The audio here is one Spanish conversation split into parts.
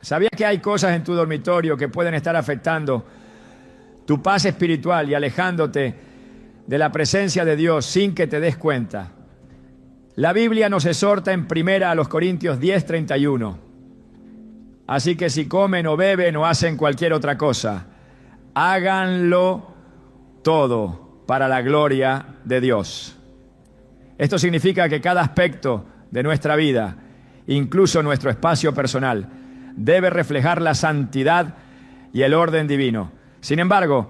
¿Sabías que hay cosas en tu dormitorio que pueden estar afectando tu paz espiritual y alejándote de la presencia de Dios sin que te des cuenta? La Biblia nos exhorta en 1 Corintios 10:31. Así que si comen o beben o hacen cualquier otra cosa, háganlo todo para la gloria de Dios. Esto significa que cada aspecto de nuestra vida, incluso nuestro espacio personal, debe reflejar la santidad y el orden divino. Sin embargo,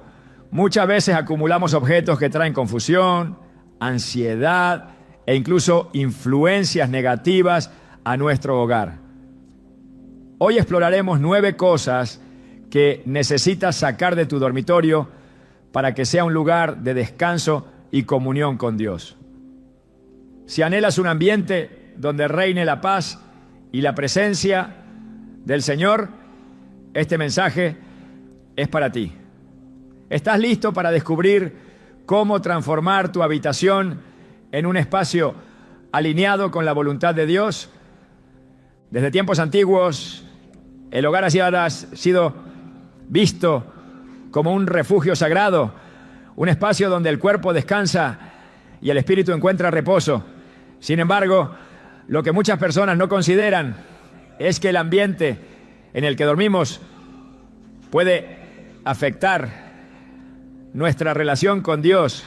muchas veces acumulamos objetos que traen confusión, ansiedad e incluso influencias negativas a nuestro hogar. Hoy exploraremos 9 cosas que necesitas sacar de tu dormitorio para que sea un lugar de descanso y comunión con Dios. Si anhelas un ambiente donde reine la paz y la presencia del Señor, este mensaje es para ti. ¿Estás listo para descubrir cómo transformar tu habitación en un espacio alineado con la voluntad de Dios? Desde tiempos antiguos, el hogar ha sido visto como un refugio sagrado, un espacio donde el cuerpo descansa y el espíritu encuentra reposo. Sin embargo, lo que muchas personas no consideran es que el ambiente en el que dormimos puede afectar nuestra relación con Dios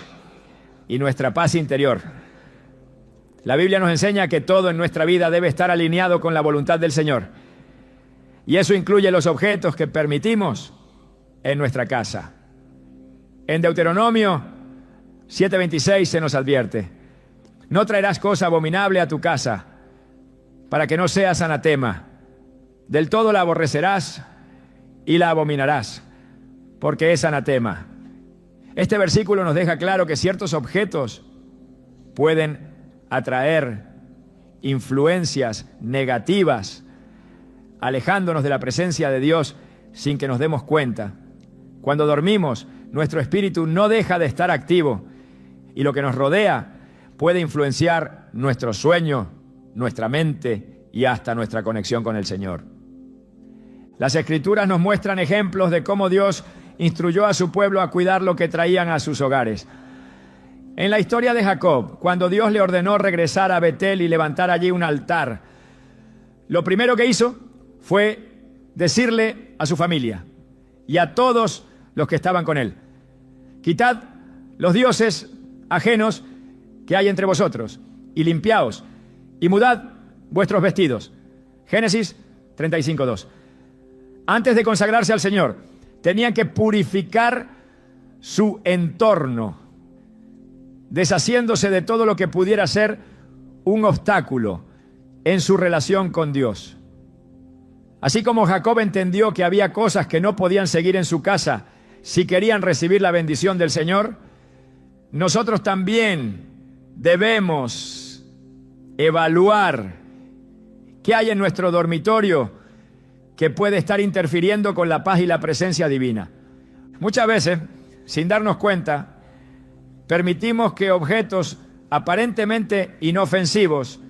y nuestra paz interior. La Biblia nos enseña que todo en nuestra vida debe estar alineado con la voluntad del Señor. Y eso incluye los objetos que permitimos en nuestra casa. En Deuteronomio 7:26 se nos advierte: no traerás cosa abominable a tu casa, para que no seas anatema. Del todo la aborrecerás y la abominarás, porque es anatema. Este versículo nos deja claro que ciertos objetos pueden atraer influencias negativas, alejándonos de la presencia de Dios sin que nos demos cuenta. Cuando dormimos, nuestro espíritu no deja de estar activo y lo que nos rodea puede influenciar nuestro sueño, nuestra mente y hasta nuestra conexión con el Señor. Las Escrituras nos muestran ejemplos de cómo Dios instruyó a su pueblo a cuidar lo que traían a sus hogares. En la historia de Jacob, cuando Dios le ordenó regresar a Betel y levantar allí un altar, lo primero que hizo fue decirle a su familia y a todos los que estaban con él: quitad los dioses ajenos que hay entre vosotros y limpiaos y mudad vuestros vestidos. Génesis 35:2. Antes de consagrarse al Señor, tenían que purificar su entorno, deshaciéndose de todo lo que pudiera ser un obstáculo en su relación con Dios. Así como Jacob entendió que había cosas que no podían seguir en su casa si querían recibir la bendición del Señor, nosotros también debemos evaluar qué hay en nuestro dormitorio que puede estar interfiriendo con la paz y la presencia divina. Muchas veces, sin darnos cuenta, permitimos que objetos aparentemente inofensivos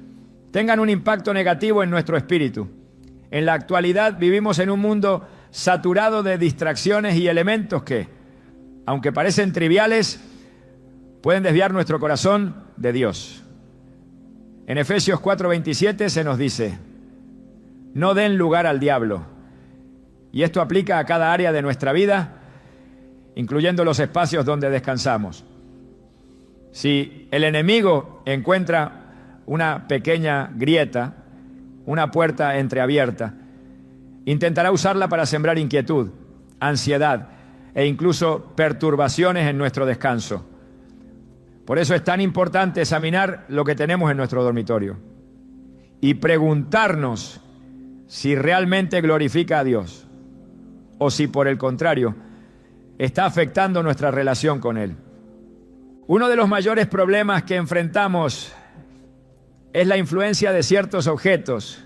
tengan un impacto negativo en nuestro espíritu. En la actualidad vivimos en un mundo saturado de distracciones y elementos que, aunque parecen triviales, pueden desviar nuestro corazón de Dios. En Efesios 4:27 se nos dice: no den lugar al diablo. Y esto aplica a cada área de nuestra vida, incluyendo los espacios donde descansamos. Si el enemigo encuentra una pequeña grieta, una puerta entreabierta, intentará usarla para sembrar inquietud, ansiedad e incluso perturbaciones en nuestro descanso. Por eso es tan importante examinar lo que tenemos en nuestro dormitorio y preguntarnos si realmente glorifica a Dios o si por el contrario está afectando nuestra relación con Él. Uno de los mayores problemas que enfrentamos es la influencia de ciertos objetos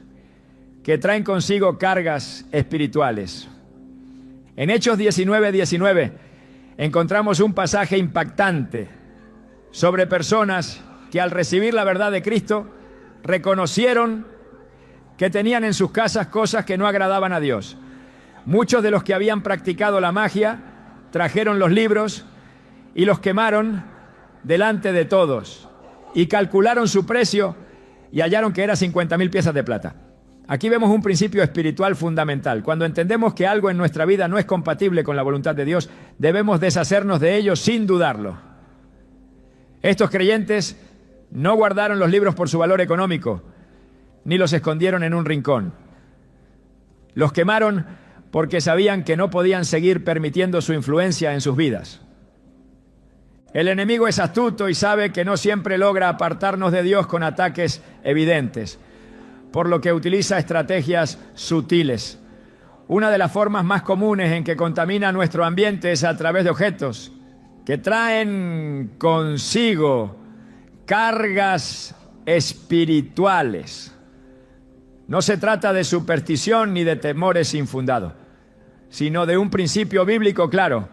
que traen consigo cargas espirituales. En Hechos 19:19 encontramos un pasaje impactante sobre personas que al recibir la verdad de Cristo reconocieron que tenían en sus casas cosas que no agradaban a Dios. Muchos de los que habían practicado la magia trajeron los libros y los quemaron delante de todos y calcularon su precio y hallaron que era 50,000 piezas de plata. Aquí vemos un principio espiritual fundamental. Cuando entendemos que algo en nuestra vida no es compatible con la voluntad de Dios, debemos deshacernos de ello sin dudarlo. Estos creyentes no guardaron los libros por su valor económico, ni los escondieron en un rincón. Los quemaron porque sabían que no podían seguir permitiendo su influencia en sus vidas. El enemigo es astuto y sabe que no siempre logra apartarnos de Dios con ataques evidentes, por lo que utiliza estrategias sutiles. Una de las formas más comunes en que contamina nuestro ambiente es a través de objetos que traen consigo cargas espirituales. No se trata de superstición ni de temores infundados, sino de un principio bíblico claro.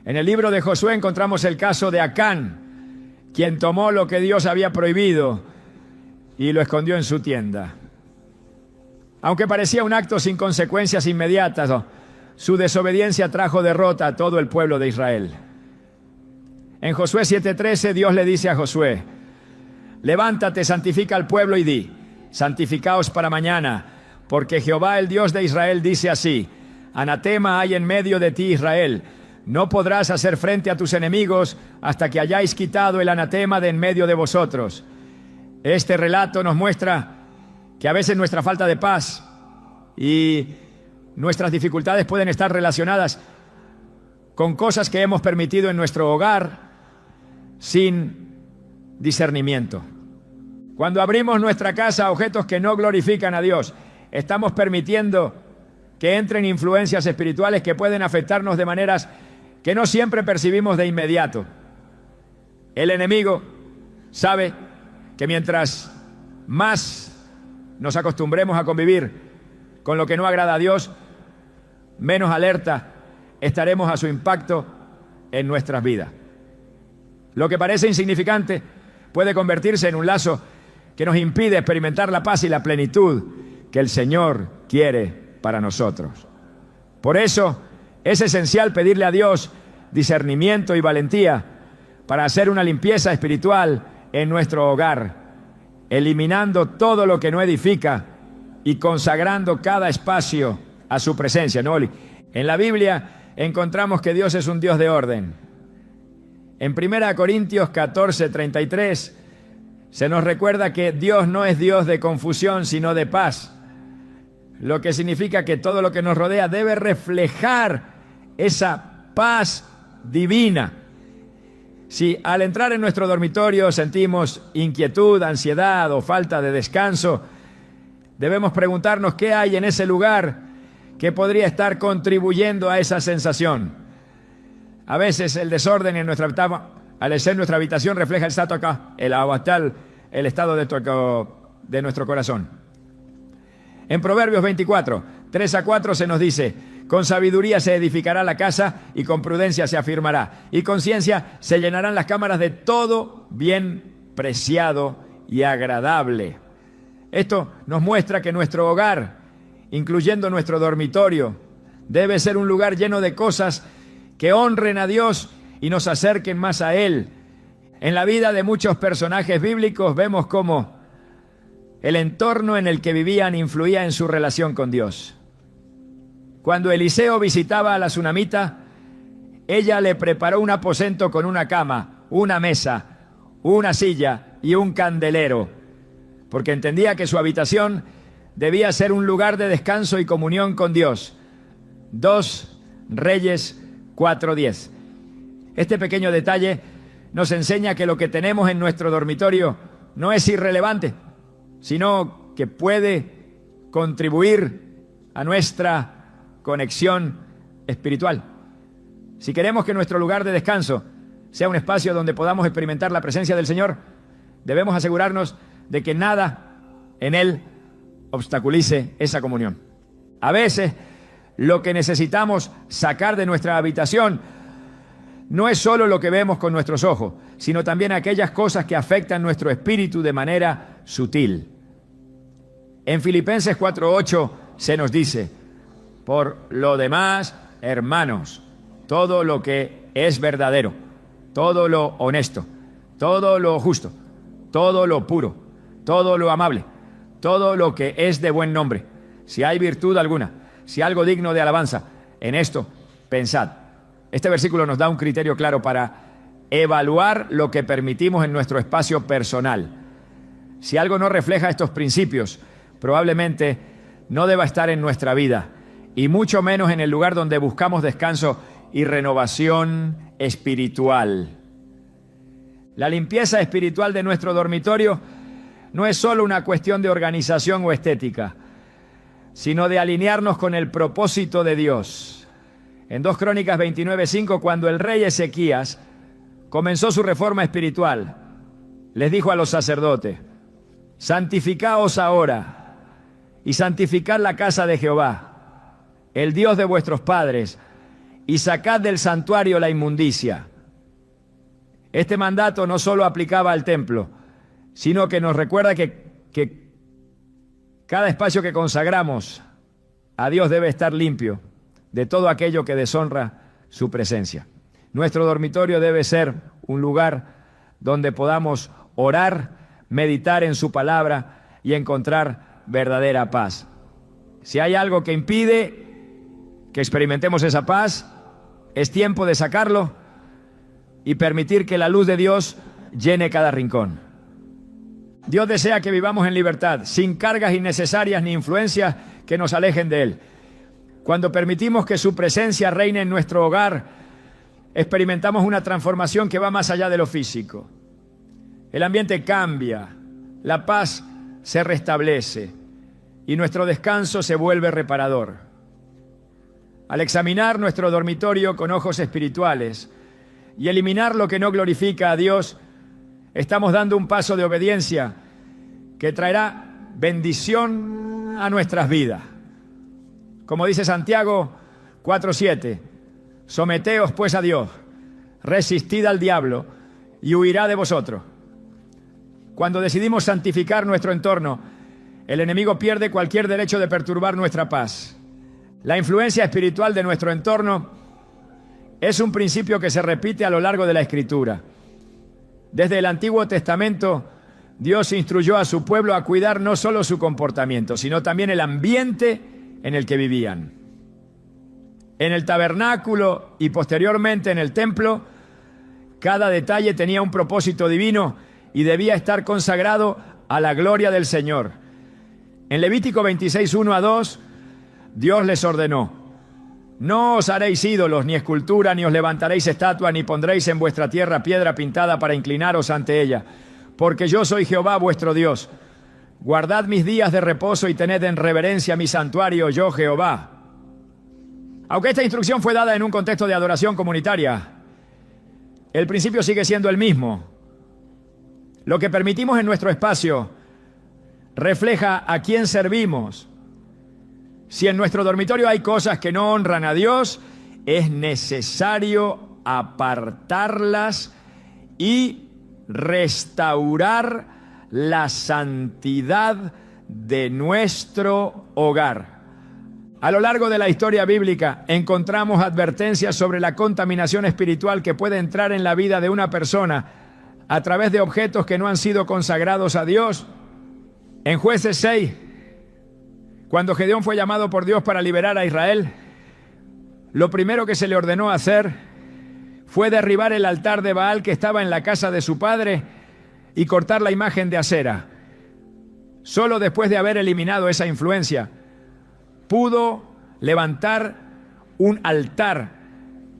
En el libro de Josué encontramos el caso de Acán, quien tomó lo que Dios había prohibido y lo escondió en su tienda. Aunque parecía un acto sin consecuencias inmediatas, su desobediencia trajo derrota a todo el pueblo de Israel. En Josué 7:13 Dios le dice a Josué: levántate, santifica al pueblo y di: santificaos para mañana, porque Jehová el Dios de Israel dice así: anatema hay en medio de ti, Israel. No podrás hacer frente a tus enemigos hasta que hayáis quitado el anatema de en medio de vosotros. Este relato nos muestra que a veces nuestra falta de paz y nuestras dificultades pueden estar relacionadas con cosas que hemos permitido en nuestro hogar sin discernimiento. Cuando abrimos nuestra casa a objetos que no glorifican a Dios, estamos permitiendo que entren influencias espirituales que pueden afectarnos de maneras que no siempre percibimos de inmediato. El enemigo sabe que mientras más nos acostumbremos a convivir con lo que no agrada a Dios, menos alerta estaremos a su impacto en nuestras vidas. Lo que parece insignificante puede convertirse en un lazo que nos impide experimentar la paz y la plenitud que el Señor quiere para nosotros. Por eso es esencial pedirle a Dios discernimiento y valentía para hacer una limpieza espiritual en nuestro hogar, eliminando todo lo que no edifica y consagrando cada espacio a su presencia, ¿no? En la Biblia encontramos que Dios es un Dios de orden. En 1 Corintios 14:33 se nos recuerda que Dios no es Dios de confusión, sino de paz, lo que significa que todo lo que nos rodea debe reflejar esa paz divina. Si al entrar en nuestro dormitorio sentimos inquietud, ansiedad o falta de descanso, debemos preguntarnos qué hay en ese lugar que podría estar contribuyendo a esa sensación. A veces el desorden en nuestra habitación refleja el estado de nuestro corazón. En Proverbios 24, 3-4 se nos dice: con sabiduría se edificará la casa y con prudencia se afirmará, y con ciencia se llenarán las cámaras de todo bien preciado y agradable. Esto nos muestra que nuestro hogar, incluyendo nuestro dormitorio, debe ser un lugar lleno de cosas que honren a Dios y nos acerquen más a Él. En la vida de muchos personajes bíblicos vemos cómo el entorno en el que vivían influía en su relación con Dios. Cuando Eliseo visitaba a la tsunamita, ella le preparó un aposento con una cama, una mesa, una silla y un candelero, porque entendía que su habitación debía ser un lugar de descanso y comunión con Dios. 2 Reyes 4:10. Este pequeño detalle nos enseña que lo que tenemos en nuestro dormitorio no es irrelevante, sino que puede contribuir a nuestra conexión espiritual. Si queremos que nuestro lugar de descanso sea un espacio donde podamos experimentar la presencia del Señor, debemos asegurarnos de que nada en él obstaculice esa comunión. A veces lo que necesitamos sacar de nuestra habitación no es solo lo que vemos con nuestros ojos, sino también aquellas cosas que afectan nuestro espíritu de manera sutil. En Filipenses 4:8 se nos dice: por lo demás, hermanos, todo lo que es verdadero, todo lo honesto, todo lo justo, todo lo puro, todo lo amable, todo lo que es de buen nombre, si hay virtud alguna, si algo digno de alabanza, en esto pensad. Este versículo nos da un criterio claro para evaluar lo que permitimos en nuestro espacio personal. Si algo no refleja estos principios, probablemente no deba estar en nuestra vida, y mucho menos en el lugar donde buscamos descanso y renovación espiritual. La limpieza espiritual de nuestro dormitorio no es solo una cuestión de organización o estética, sino de alinearnos con el propósito de Dios. En 2 Crónicas 29:5, cuando el rey Ezequías comenzó su reforma espiritual, les dijo a los sacerdotes: santificaos ahora y santificad la casa de Jehová, el Dios de vuestros padres, y sacad del santuario la inmundicia. Este mandato no solo aplicaba al templo, sino que nos recuerda que cada espacio que consagramos a Dios debe estar limpio de todo aquello que deshonra su presencia. Nuestro dormitorio debe ser un lugar donde podamos orar, meditar en su palabra y encontrar verdadera paz. Si hay algo que impide que experimentemos esa paz, es tiempo de sacarlo y permitir que la luz de Dios llene cada rincón. Dios desea que vivamos en libertad, sin cargas innecesarias ni influencias que nos alejen de Él. Cuando permitimos que su presencia reine en nuestro hogar, experimentamos una transformación que va más allá de lo físico. El ambiente cambia, la paz se restablece y nuestro descanso se vuelve reparador. Al examinar nuestro dormitorio con ojos espirituales y eliminar lo que no glorifica a Dios, estamos dando un paso de obediencia que traerá bendición a nuestras vidas. Como dice Santiago 4:7, someteos pues a Dios, resistid al diablo y huirá de vosotros. Cuando decidimos santificar nuestro entorno, el enemigo pierde cualquier derecho de perturbar nuestra paz. La influencia espiritual de nuestro entorno es un principio que se repite a lo largo de la Escritura. Desde el Antiguo Testamento, Dios instruyó a su pueblo a cuidar no solo su comportamiento, sino también el ambiente en el que vivían. En el tabernáculo y posteriormente en el templo, cada detalle tenía un propósito divino y debía estar consagrado a la gloria del Señor. En Levítico 26:1-2, Dios les ordenó: no os haréis ídolos, ni escultura, ni os levantaréis estatua, ni pondréis en vuestra tierra piedra pintada para inclinaros ante ella, porque yo soy Jehová vuestro Dios. Guardad mis días de reposo y tened en reverencia mi santuario, yo Jehová. Aunque esta instrucción fue dada en un contexto de adoración comunitaria, el principio sigue siendo el mismo. Lo que permitimos en nuestro espacio refleja a quién servimos. Si en nuestro dormitorio hay cosas que no honran a Dios, es necesario apartarlas y restaurar la santidad de nuestro hogar. A lo largo de la historia bíblica encontramos advertencias sobre la contaminación espiritual que puede entrar en la vida de una persona a través de objetos que no han sido consagrados a Dios. En Jueces 6, cuando Gedeón fue llamado por Dios para liberar a Israel, lo primero que se le ordenó hacer fue derribar el altar de Baal que estaba en la casa de su padre y cortar la imagen de Acera. Solo después de haber eliminado esa influencia, pudo levantar un altar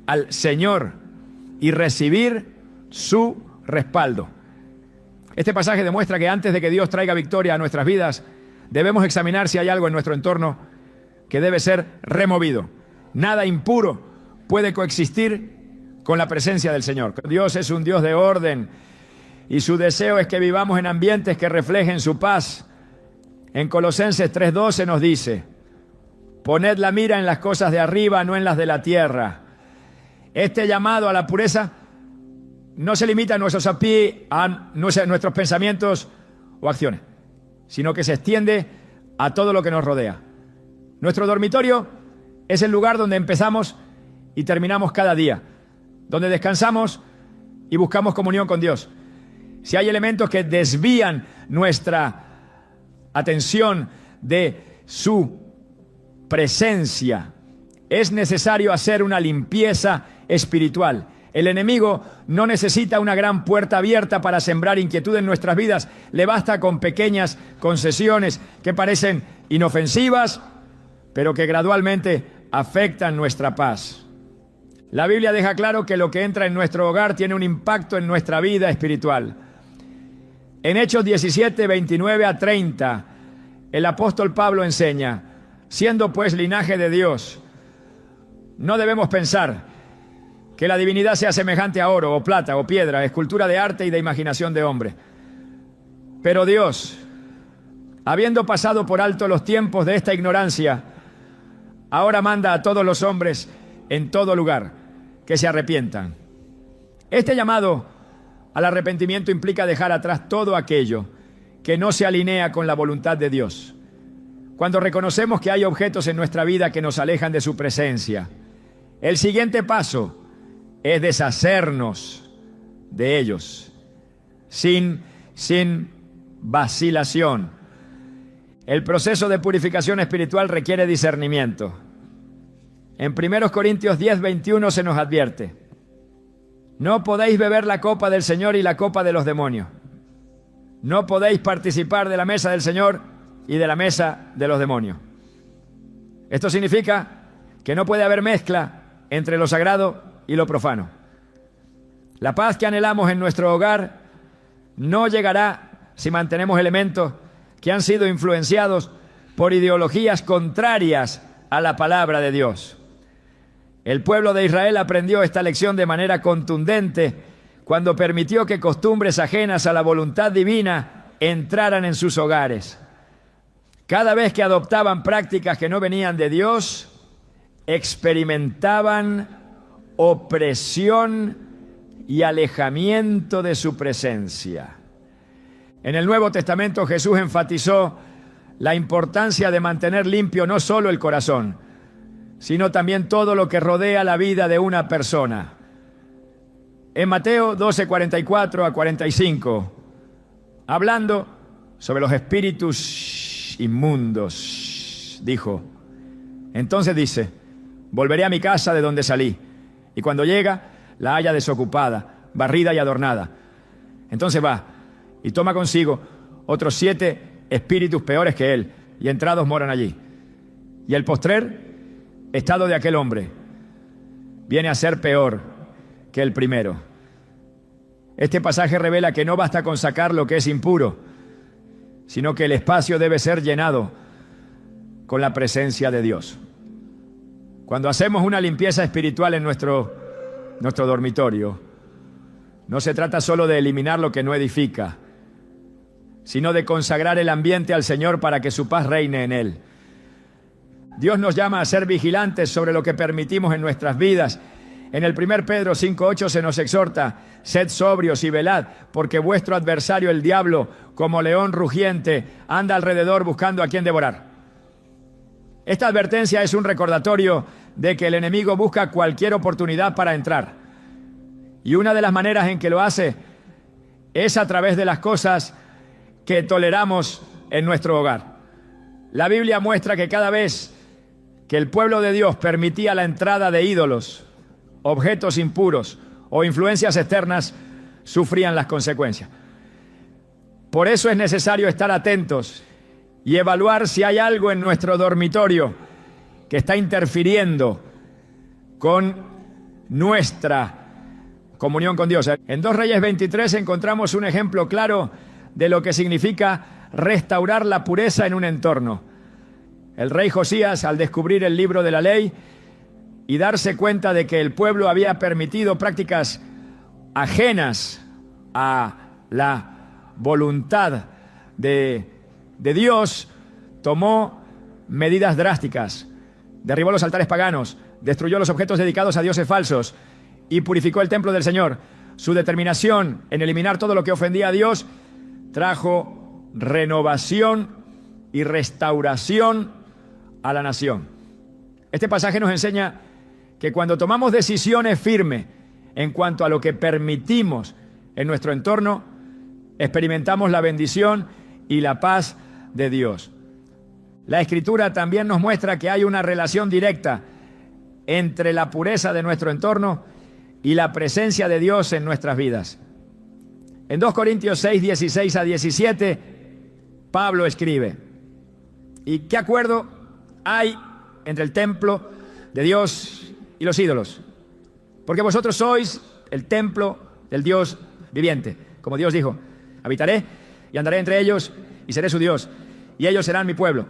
al Señor y recibir su respaldo. Este pasaje demuestra que antes de que Dios traiga victoria a nuestras vidas, debemos examinar si hay algo en nuestro entorno que debe ser removido. Nada impuro puede coexistir con la presencia del Señor. Dios es un Dios de orden y su deseo es que vivamos en ambientes que reflejen su paz. En Colosenses 3:12 nos dice: poned la mira en las cosas de arriba, no en las de la tierra. Este llamado a la pureza no se limita a nuestros pensamientos o acciones, sino que se extiende a todo lo que nos rodea. Nuestro dormitorio es el lugar donde empezamos y terminamos cada día, donde descansamos y buscamos comunión con Dios. Si hay elementos que desvían nuestra atención de su presencia, es necesario hacer una limpieza espiritual. El enemigo no necesita una gran puerta abierta para sembrar inquietud en nuestras vidas. Le basta con pequeñas concesiones que parecen inofensivas, pero que gradualmente afectan nuestra paz. La Biblia deja claro que lo que entra en nuestro hogar tiene un impacto en nuestra vida espiritual. En Hechos 17, 29 a 30, el apóstol Pablo enseña: siendo pues linaje de Dios, no debemos pensar que la divinidad sea semejante a oro o plata o piedra, escultura de arte y de imaginación de hombre. Pero Dios, habiendo pasado por alto los tiempos de esta ignorancia, ahora manda a todos los hombres en todo lugar que se arrepientan. Este llamado al arrepentimiento implica dejar atrás todo aquello que no se alinea con la voluntad de Dios. Cuando reconocemos que hay objetos en nuestra vida que nos alejan de su presencia, el siguiente paso es deshacernos de ellos sin vacilación. El proceso de purificación espiritual requiere discernimiento. En 1 Corintios 10, 21 se nos advierte: no podéis beber la copa del Señor y la copa de los demonios. No podéis participar de la mesa del Señor y de la mesa de los demonios. Esto significa que no puede haber mezcla entre lo sagrado y lo profano. La paz que anhelamos en nuestro hogar no llegará si mantenemos elementos que han sido influenciados por ideologías contrarias a la palabra de Dios. El pueblo de Israel aprendió esta lección de manera contundente cuando permitió que costumbres ajenas a la voluntad divina entraran en sus hogares. Cada vez que adoptaban prácticas que no venían de Dios, experimentaban opresión y alejamiento de su presencia. En el Nuevo Testamento Jesús enfatizó la importancia de mantener limpio no solo el corazón, sino también todo lo que rodea la vida de una persona. En Mateo 12, 44 a 45, hablando sobre los espíritus inmundos, dijo: entonces dice, volveré a mi casa de donde salí, y cuando llega, la halla desocupada, barrida y adornada. Entonces va y toma consigo otros 7 espíritus peores que él, y entrados moran allí. Y el postrer estado de aquel hombre viene a ser peor que el primero. Este pasaje revela que no basta con sacar lo que es impuro, sino que el espacio debe ser llenado con la presencia de Dios. Cuando hacemos una limpieza espiritual en nuestro dormitorio, no se trata solo de eliminar lo que no edifica, sino de consagrar el ambiente al Señor para que su paz reine en él. Dios nos llama a ser vigilantes sobre lo que permitimos en nuestras vidas. En el 1 Pedro 5:8 se nos exhorta: sed sobrios y velad, porque vuestro adversario el diablo, como león rugiente, anda alrededor buscando a quien devorar. Esta advertencia es un recordatorio de que el enemigo busca cualquier oportunidad para entrar. Y una de las maneras en que lo hace es a través de las cosas que toleramos en nuestro hogar. La Biblia muestra que cada vez que el pueblo de Dios permitía la entrada de ídolos, objetos impuros o influencias externas, sufrían las consecuencias. Por eso es necesario estar atentos y evaluar si hay algo en nuestro dormitorio que está interfiriendo con nuestra comunión con Dios. En 2 Reyes 23 encontramos un ejemplo claro de lo que significa restaurar la pureza en un entorno. El rey Josías, al descubrir el libro de la ley y darse cuenta de que el pueblo había permitido prácticas ajenas a la voluntad de Dios, tomó medidas drásticas. Derribó los altares paganos, destruyó los objetos dedicados a dioses falsos y purificó el templo del Señor. Su determinación en eliminar todo lo que ofendía a Dios trajo renovación y restauración a la nación. Este pasaje nos enseña que cuando tomamos decisiones firmes en cuanto a lo que permitimos en nuestro entorno, experimentamos la bendición y la paz de Dios. La Escritura también nos muestra que hay una relación directa entre la pureza de nuestro entorno y la presencia de Dios en nuestras vidas. En 2 Corintios 6, 16 a 17, Pablo escribe: ¿y qué acuerdo hay entre el templo de Dios y los ídolos? Porque vosotros sois el templo del Dios viviente. Como Dios dijo: habitaré y andaré entre ellos y seré su Dios, y ellos serán mi pueblo.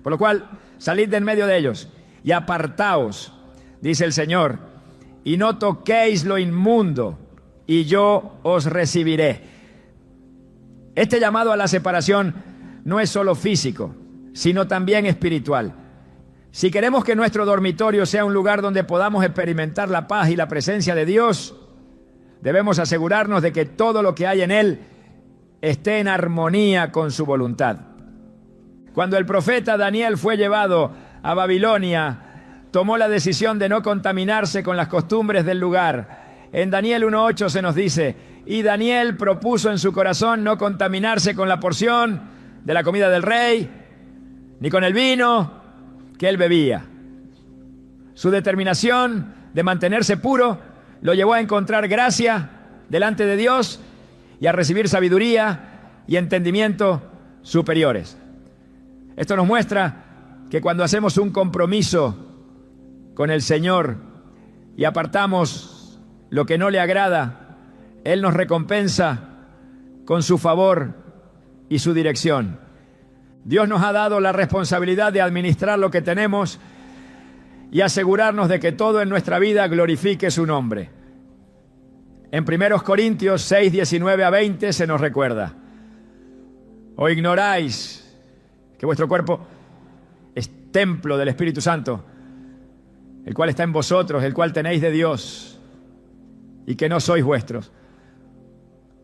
Por lo cual, salid de en medio de ellos y apartaos, dice el Señor, y no toquéis lo inmundo, y yo os recibiré. Este llamado a la separación no es solo físico, sino también espiritual. Si queremos que nuestro dormitorio sea un lugar donde podamos experimentar la paz y la presencia de Dios, debemos asegurarnos de que todo lo que hay en él esté en armonía con su voluntad. Cuando el profeta Daniel fue llevado a Babilonia, tomó la decisión de no contaminarse con las costumbres del lugar. En Daniel 1:8 se nos dice: y Daniel propuso en su corazón no contaminarse con la porción de la comida del rey, ni con el vino que él bebía. Su determinación de mantenerse puro lo llevó a encontrar gracia delante de Dios y a recibir sabiduría y entendimiento superiores. Esto nos muestra que cuando hacemos un compromiso con el Señor y apartamos lo que no le agrada, Él nos recompensa con su favor y su dirección. Dios nos ha dado la responsabilidad de administrar lo que tenemos y asegurarnos de que todo en nuestra vida glorifique su nombre. En 1 Corintios 6, 19 a 20 se nos recuerda: ¿o ignoráis que vuestro cuerpo es templo del Espíritu Santo, el cual está en vosotros, el cual tenéis de Dios, y que no sois vuestros,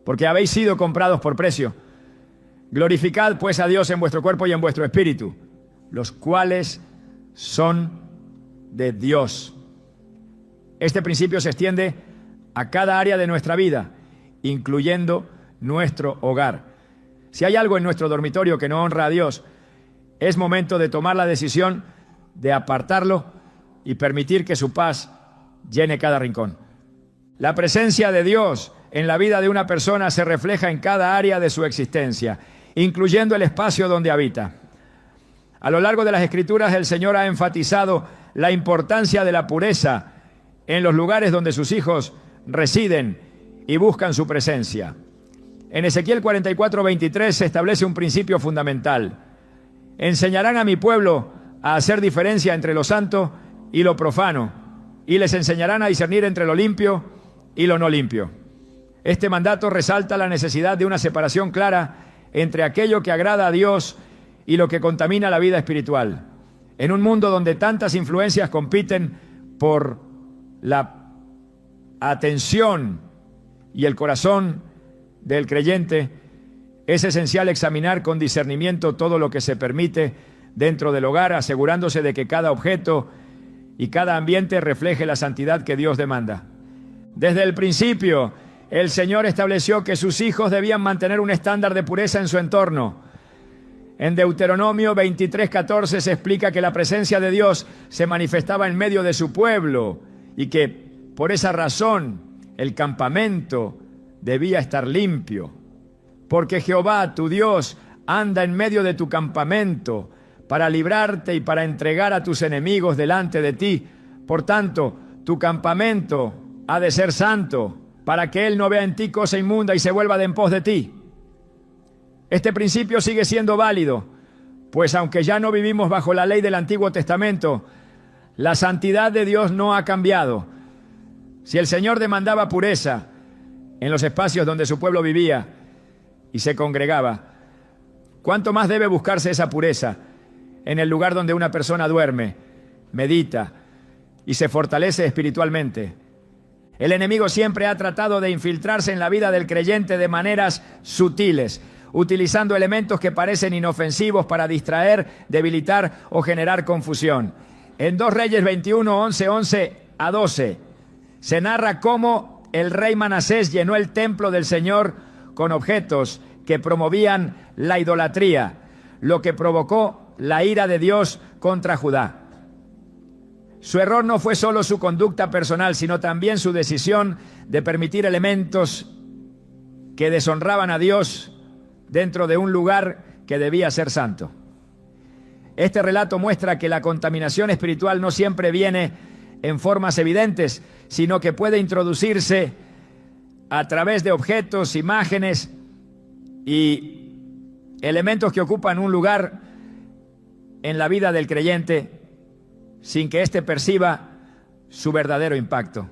porque habéis sido comprados por precio? Glorificad pues a Dios en vuestro cuerpo y en vuestro espíritu, los cuales son de Dios. Este principio se extiende a cada área de nuestra vida, incluyendo nuestro hogar. Si hay algo en nuestro dormitorio que no honra a Dios, es momento de tomar la decisión de apartarlo y permitir que su paz llene cada rincón. La presencia de Dios en la vida de una persona se refleja en cada área de su existencia, incluyendo el espacio donde habita. A lo largo de las Escrituras, el Señor ha enfatizado la importancia de la pureza en los lugares donde sus hijos residen y buscan su presencia. En Ezequiel 44:23 se establece un principio fundamental: enseñarán a mi pueblo a hacer diferencia entre lo santo y lo profano, y les enseñarán a discernir entre lo limpio y lo no limpio. Este mandato resalta la necesidad de una separación clara entre aquello que agrada a Dios y lo que contamina la vida espiritual. En un mundo donde tantas influencias compiten por la atención y el corazón del creyente, es esencial examinar con discernimiento todo lo que se permite dentro del hogar, asegurándose de que cada objeto y cada ambiente refleje la santidad que Dios demanda. Desde el principio, el Señor estableció que sus hijos debían mantener un estándar de pureza en su entorno. En Deuteronomio 23:14 se explica que la presencia de Dios se manifestaba en medio de su pueblo y que por esa razón el campamento debía estar limpio. Porque Jehová, tu Dios, anda en medio de tu campamento para librarte y para entregar a tus enemigos delante de ti. Por tanto, tu campamento ha de ser santo, para que Él no vea en ti cosa inmunda y se vuelva de en pos de ti. Este principio sigue siendo válido, pues aunque ya no vivimos bajo la ley del Antiguo Testamento, la santidad de Dios no ha cambiado. Si el Señor demandaba pureza en los espacios donde su pueblo vivía y se congregaba, ¿cuánto más debe buscarse esa pureza en el lugar donde una persona duerme, medita y se fortalece espiritualmente? El enemigo siempre ha tratado de infiltrarse en la vida del creyente de maneras sutiles, utilizando elementos que parecen inofensivos para distraer, debilitar o generar confusión. En 2 Reyes 21, 11 a 12, se narra cómo el rey Manasés llenó el templo del Señor con objetos que promovían la idolatría, lo que provocó la ira de Dios contra Judá. Su error no fue solo su conducta personal, sino también su decisión de permitir elementos que deshonraban a Dios dentro de un lugar que debía ser santo. Este relato muestra que la contaminación espiritual no siempre viene en formas evidentes, sino que puede introducirse a través de objetos, imágenes y elementos que ocupan un lugar en la vida del creyente sin que éste perciba su verdadero impacto.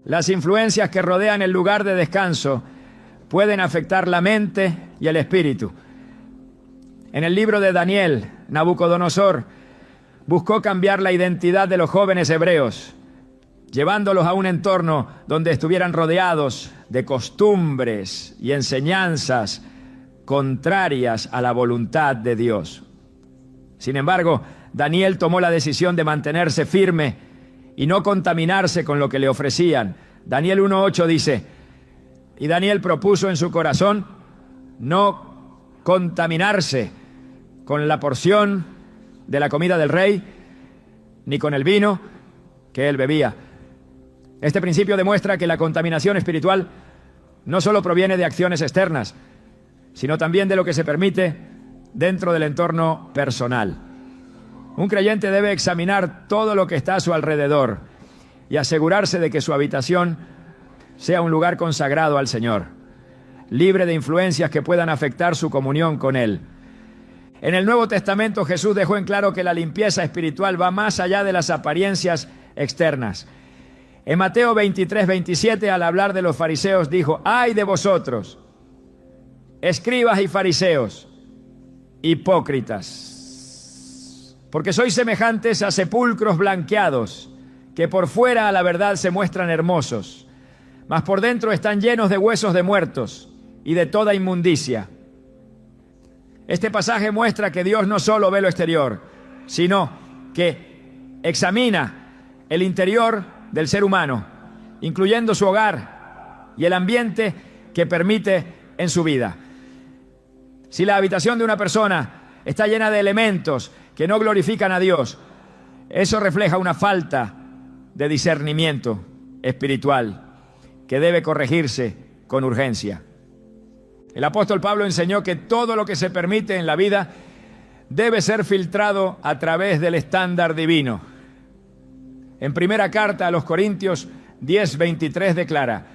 Las influencias que rodean el lugar de descanso pueden afectar la mente y el espíritu. En el libro de Daniel, Nabucodonosor buscó cambiar la identidad de los jóvenes hebreos, llevándolos a un entorno donde estuvieran rodeados de costumbres y enseñanzas contrarias a la voluntad de Dios. Sin embargo, Daniel tomó la decisión de mantenerse firme y no contaminarse con lo que le ofrecían. Daniel 1:8 dice: y Daniel propuso en su corazón no contaminarse con la porción de la comida del rey, ni con el vino que él bebía. Este principio demuestra que la contaminación espiritual no solo proviene de acciones externas, sino también de lo que se permite dentro del entorno personal. Un creyente debe examinar todo lo que está a su alrededor y asegurarse de que su habitación sea un lugar consagrado al Señor, libre de influencias que puedan afectar su comunión con Él. En el Nuevo Testamento Jesús dejó en claro que la limpieza espiritual va más allá de las apariencias externas. En Mateo 23, 27, al hablar de los fariseos, dijo: ¡ay de vosotros, escribas y fariseos, hipócritas! Porque sois semejantes a sepulcros blanqueados, que por fuera a la verdad se muestran hermosos, mas por dentro están llenos de huesos de muertos y de toda inmundicia. Este pasaje muestra que Dios no solo ve lo exterior, sino que examina el interior del ser humano, incluyendo su hogar y el ambiente que permite en su vida. Si la habitación de una persona está llena de elementos que no glorifican a Dios, eso refleja una falta de discernimiento espiritual que debe corregirse con urgencia. El apóstol Pablo enseñó que todo lo que se permite en la vida debe ser filtrado a través del estándar divino. En primera carta a los Corintios 10:23 declara: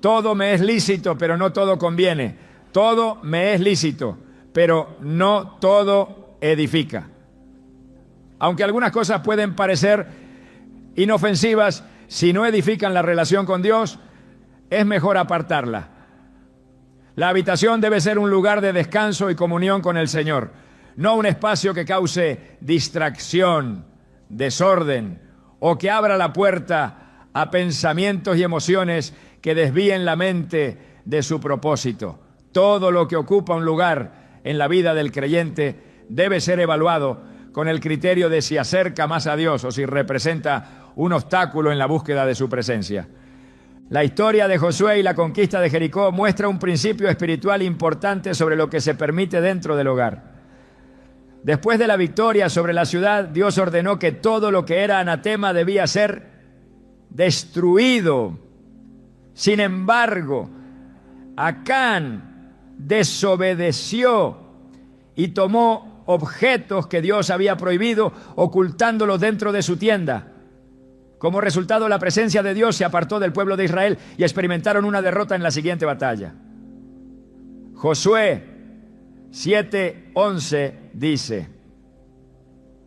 todo me es lícito, pero no todo conviene. Todo me es lícito, pero no todo edifica. Aunque algunas cosas pueden parecer inofensivas, si no edifican la relación con Dios, es mejor apartarla. La habitación debe ser un lugar de descanso y comunión con el Señor, no un espacio que cause distracción, desorden o que abra la puerta a pensamientos y emociones que desvíen la mente de su propósito. Todo lo que ocupa un lugar en la vida del creyente debe ser evaluado con el criterio de si acerca más a Dios o si representa un obstáculo en la búsqueda de su presencia. La historia de Josué y la conquista de Jericó muestra un principio espiritual importante sobre lo que se permite dentro del hogar. Después de la victoria sobre la ciudad, Dios ordenó que todo lo que era anatema debía ser destruido. Sin embargo, Acán desobedeció y tomó objetos que Dios había prohibido, ocultándolos dentro de su tienda. Como resultado, la presencia de Dios se apartó del pueblo de Israel y experimentaron una derrota en la siguiente batalla. Josué 7:11 dice: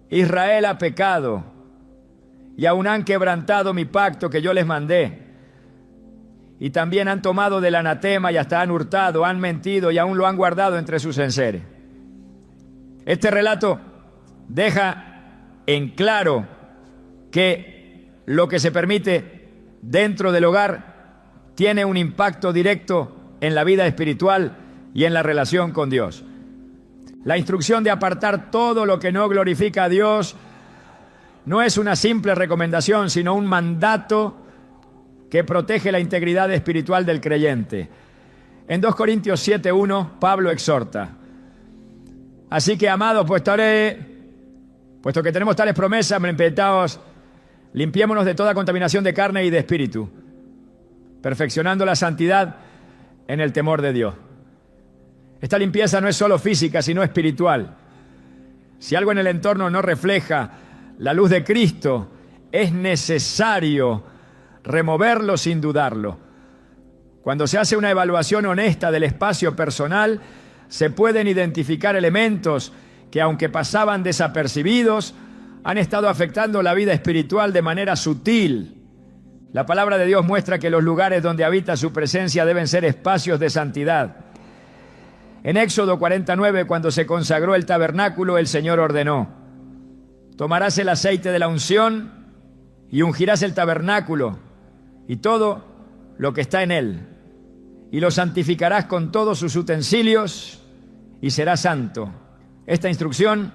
Israel ha pecado y aún han quebrantado mi pacto que yo les mandé. Y también han tomado del anatema y hasta han hurtado, han mentido y aún lo han guardado entre sus enseres. Este relato deja en claro que lo que se permite dentro del hogar tiene un impacto directo en la vida espiritual y en la relación con Dios. La instrucción de apartar todo lo que no glorifica a Dios no es una simple recomendación, sino un mandato que protege la integridad espiritual del creyente. En 2 Corintios 7:1, Pablo exhorta: así que, amados, puesto que tenemos tales promesas, implementados, limpiémonos de toda contaminación de carne y de espíritu, perfeccionando la santidad en el temor de Dios. Esta limpieza no es solo física, sino espiritual. Si algo en el entorno no refleja la luz de Cristo, es necesario removerlo sin dudarlo. Cuando se hace una evaluación honesta del espacio personal, se pueden identificar elementos que, aunque pasaban desapercibidos, han estado afectando la vida espiritual de manera sutil. La palabra de Dios muestra que los lugares donde habita su presencia deben ser espacios de santidad. En Éxodo 49, cuando se consagró el tabernáculo, el Señor ordenó: tomarás el aceite de la unción y ungirás el tabernáculo y todo lo que está en él, y lo santificarás con todos sus utensilios y será santo. Esta instrucción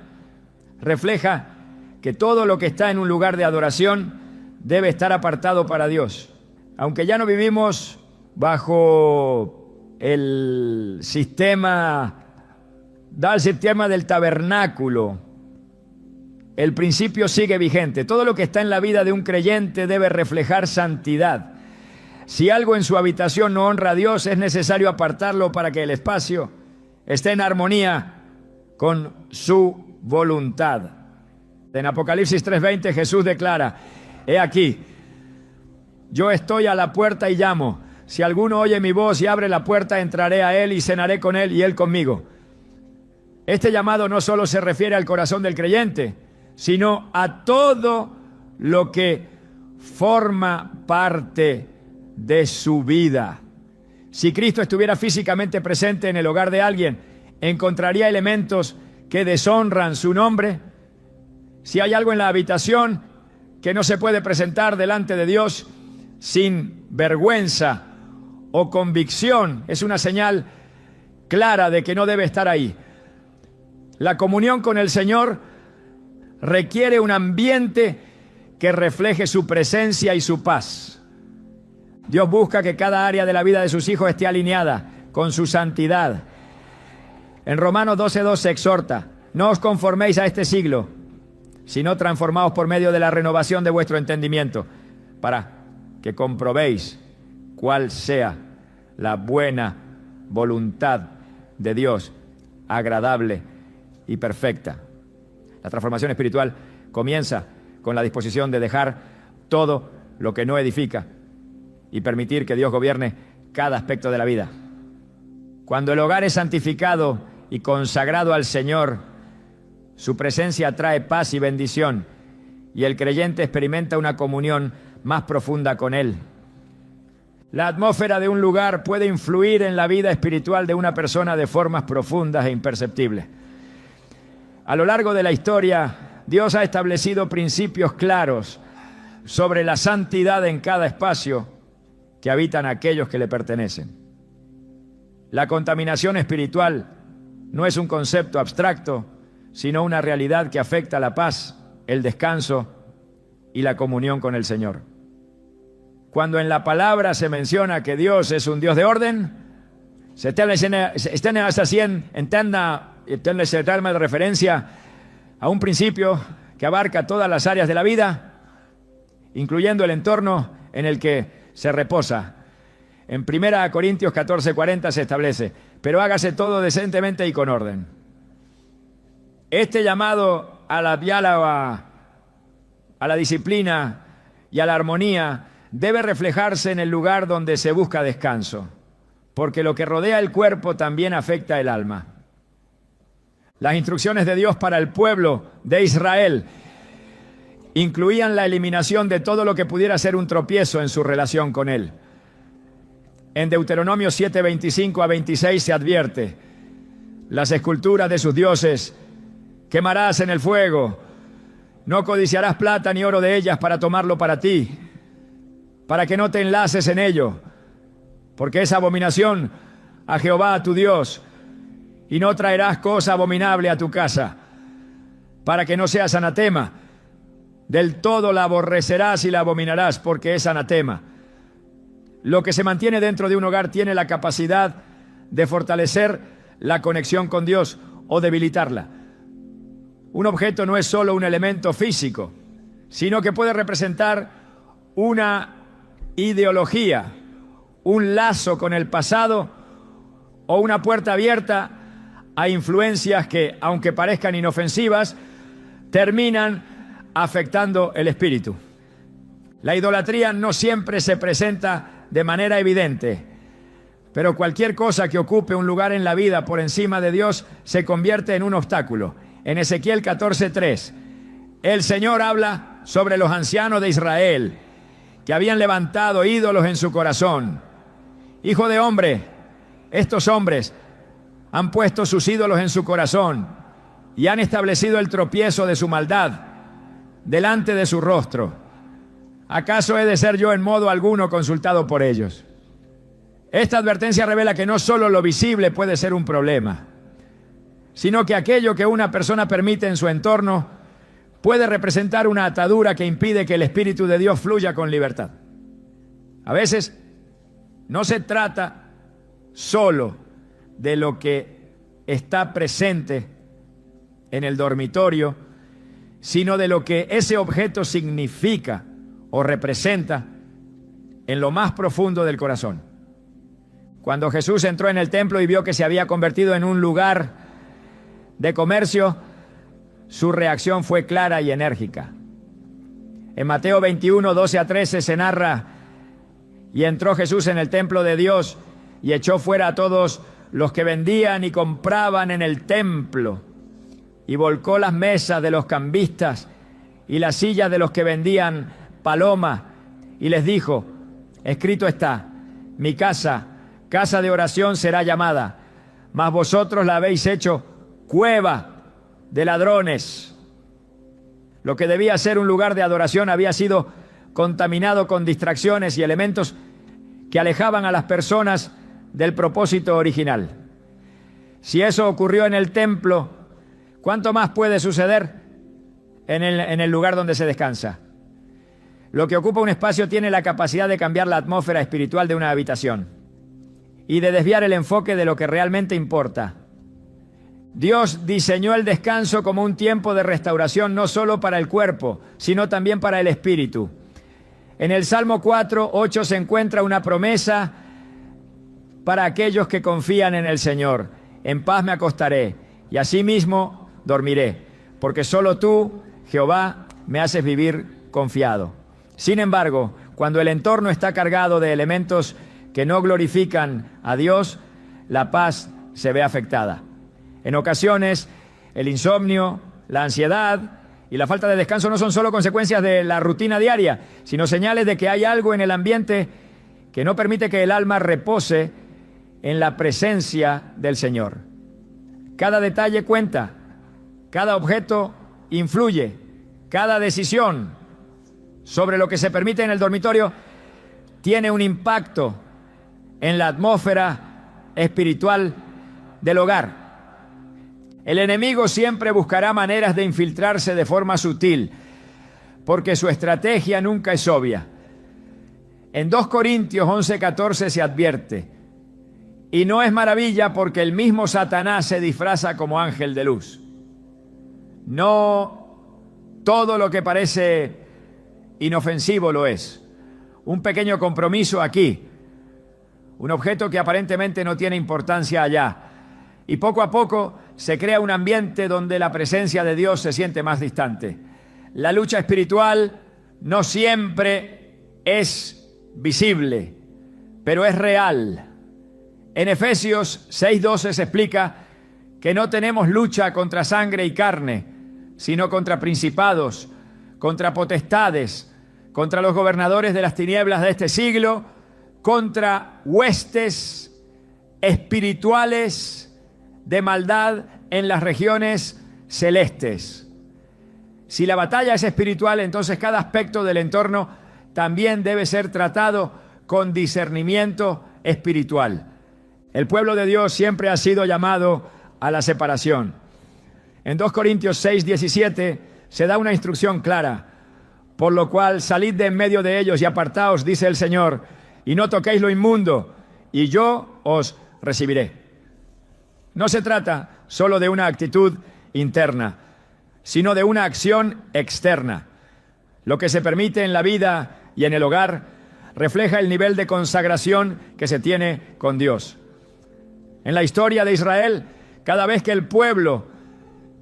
refleja que todo lo que está en un lugar de adoración debe estar apartado para Dios. Aunque ya no vivimos bajo el sistema del tabernáculo, el principio sigue vigente. Todo lo que está en la vida de un creyente debe reflejar santidad. Si algo en su habitación no honra a Dios, es necesario apartarlo para que el espacio esté en armonía con su voluntad. En Apocalipsis 3:20 Jesús declara: he aquí, yo estoy a la puerta y llamo. Si alguno oye mi voz y abre la puerta, entraré a él y cenaré con él y él conmigo. Este llamado no solo se refiere al corazón del creyente, sino a todo lo que forma parte de su vida. Si Cristo estuviera físicamente presente en el hogar de alguien, ¿encontraría elementos que deshonran su nombre? Si hay algo en la habitación que no se puede presentar delante de Dios sin vergüenza o convicción, es una señal clara de que no debe estar ahí. La comunión con el Señor requiere un ambiente que refleje su presencia y su paz. Dios busca que cada área de la vida de sus hijos esté alineada con su santidad. En Romanos 12:2 se exhorta: no os conforméis a este siglo, sino transformaos por medio de la renovación de vuestro entendimiento, para que comprobéis cuál sea la buena voluntad de Dios, agradable y perfecta. La transformación espiritual comienza con la disposición de dejar todo lo que no edifica y permitir que Dios gobierne cada aspecto de la vida. Cuando el hogar es santificado y consagrado al Señor, su presencia trae paz y bendición, y el creyente experimenta una comunión más profunda con Él. La atmósfera de un lugar puede influir en la vida espiritual de una persona de formas profundas e imperceptibles. A lo largo de la historia, Dios ha establecido principios claros sobre la santidad en cada espacio que habitan aquellos que le pertenecen. La contaminación espiritual no es un concepto abstracto, sino una realidad que afecta la paz, el descanso y la comunión con el Señor. Cuando en la palabra se menciona que Dios es un Dios de orden, se entiende de referencia a un principio que abarca todas las áreas de la vida, incluyendo el entorno en el que se reposa. En 1 Corintios 14:40 se establece: pero hágase todo decentemente y con orden. Este llamado a la disciplina y a la armonía debe reflejarse en el lugar donde se busca descanso, porque lo que rodea el cuerpo también afecta el alma. Las instrucciones de Dios para el pueblo de Israel incluían la eliminación de todo lo que pudiera ser un tropiezo en su relación con Él. En Deuteronomio 7:25-26 se advierte: las esculturas de sus dioses quemarás en el fuego, no codiciarás plata ni oro de ellas para tomarlo para ti, para que no te enlaces en ello, porque es abominación a Jehová tu Dios, y no traerás cosa abominable a tu casa, para que no seas anatema. Del todo la aborrecerás y la abominarás, porque es anatema. Lo que se mantiene dentro de un hogar tiene la capacidad de fortalecer la conexión con Dios o debilitarla. Un objeto no es solo un elemento físico, sino que puede representar una ideología, un lazo con el pasado o una puerta abierta a influencias que, aunque parezcan inofensivas, terminan afectando el espíritu. La idolatría no siempre se presenta de manera evidente, pero cualquier cosa que ocupe un lugar en la vida por encima de Dios se convierte en un obstáculo. En Ezequiel 14:3, el Señor habla sobre los ancianos de Israel que habían levantado ídolos en su corazón. Hijo de hombre, estos hombres han puesto sus ídolos en su corazón y han establecido el tropiezo de su maldad delante de su rostro. ¿Acaso he de ser yo en modo alguno consultado por ellos? Esta advertencia revela que no solo lo visible puede ser un problema, sino que aquello que una persona permite en su entorno puede representar una atadura que impide que el Espíritu de Dios fluya con libertad. A veces no se trata solo de lo que está presente en el dormitorio, sino de lo que ese objeto significa o representa en lo más profundo del corazón. Cuando Jesús entró en el templo y vio que se había convertido en un lugar de comercio, su reacción fue clara y enérgica. En Mateo 21, 12-13 se narra: y entró Jesús en el templo de Dios y echó fuera a todos los que vendían y compraban en el templo, y volcó las mesas de los cambistas y las sillas de los que vendían paloma, y les dijo: escrito está, mi casa, casa de oración será llamada, mas vosotros la habéis hecho cueva de ladrones. Lo que debía ser un lugar de adoración había sido contaminado con distracciones y elementos que alejaban a las personas del propósito original. Si eso ocurrió en el templo, ¿cuánto más puede suceder en el lugar donde se descansa? Lo que ocupa un espacio tiene la capacidad de cambiar la atmósfera espiritual de una habitación y de desviar el enfoque de lo que realmente importa. Dios diseñó el descanso como un tiempo de restauración no solo para el cuerpo, sino también para el espíritu. En el Salmo 4:8 se encuentra una promesa para aquellos que confían en el Señor. En paz me acostaré y asimismo dormiré, porque solo tú, Jehová, me haces vivir confiado. Sin embargo, cuando el entorno está cargado de elementos que no glorifican a Dios, la paz se ve afectada. En ocasiones, el insomnio, la ansiedad y la falta de descanso no son solo consecuencias de la rutina diaria, sino señales de que hay algo en el ambiente que no permite que el alma repose en la presencia del Señor. Cada detalle cuenta, cada objeto influye, cada decisión sobre lo que se permite en el dormitorio tiene un impacto en la atmósfera espiritual del hogar. El enemigo siempre buscará maneras de infiltrarse de forma sutil, porque su estrategia nunca es obvia. En 2 Corintios 11:14 se advierte: y no es maravilla, porque el mismo Satanás se disfraza como ángel de luz. No todo lo que parece inofensivo lo es. Un pequeño compromiso aquí, un objeto que aparentemente no tiene importancia allá, y poco a poco se crea un ambiente donde la presencia de Dios se siente más distante. La lucha espiritual no siempre es visible, pero es real. En Efesios 6:12 se explica que no tenemos lucha contra sangre y carne, sino contra principados, contra potestades, contra los gobernadores de las tinieblas de este siglo, contra huestes espirituales de maldad en las regiones celestes. Si la batalla es espiritual, entonces cada aspecto del entorno también debe ser tratado con discernimiento espiritual. El pueblo de Dios siempre ha sido llamado a la separación. En 2 Corintios 6:17 se da una instrucción clara. Por lo cual salid de en medio de ellos y apartaos, dice el Señor, y no toquéis lo inmundo, y yo os recibiré. No se trata solo de una actitud interna, sino de una acción externa. Lo que se permite en la vida y en el hogar refleja el nivel de consagración que se tiene con Dios. En la historia de Israel, cada vez que el pueblo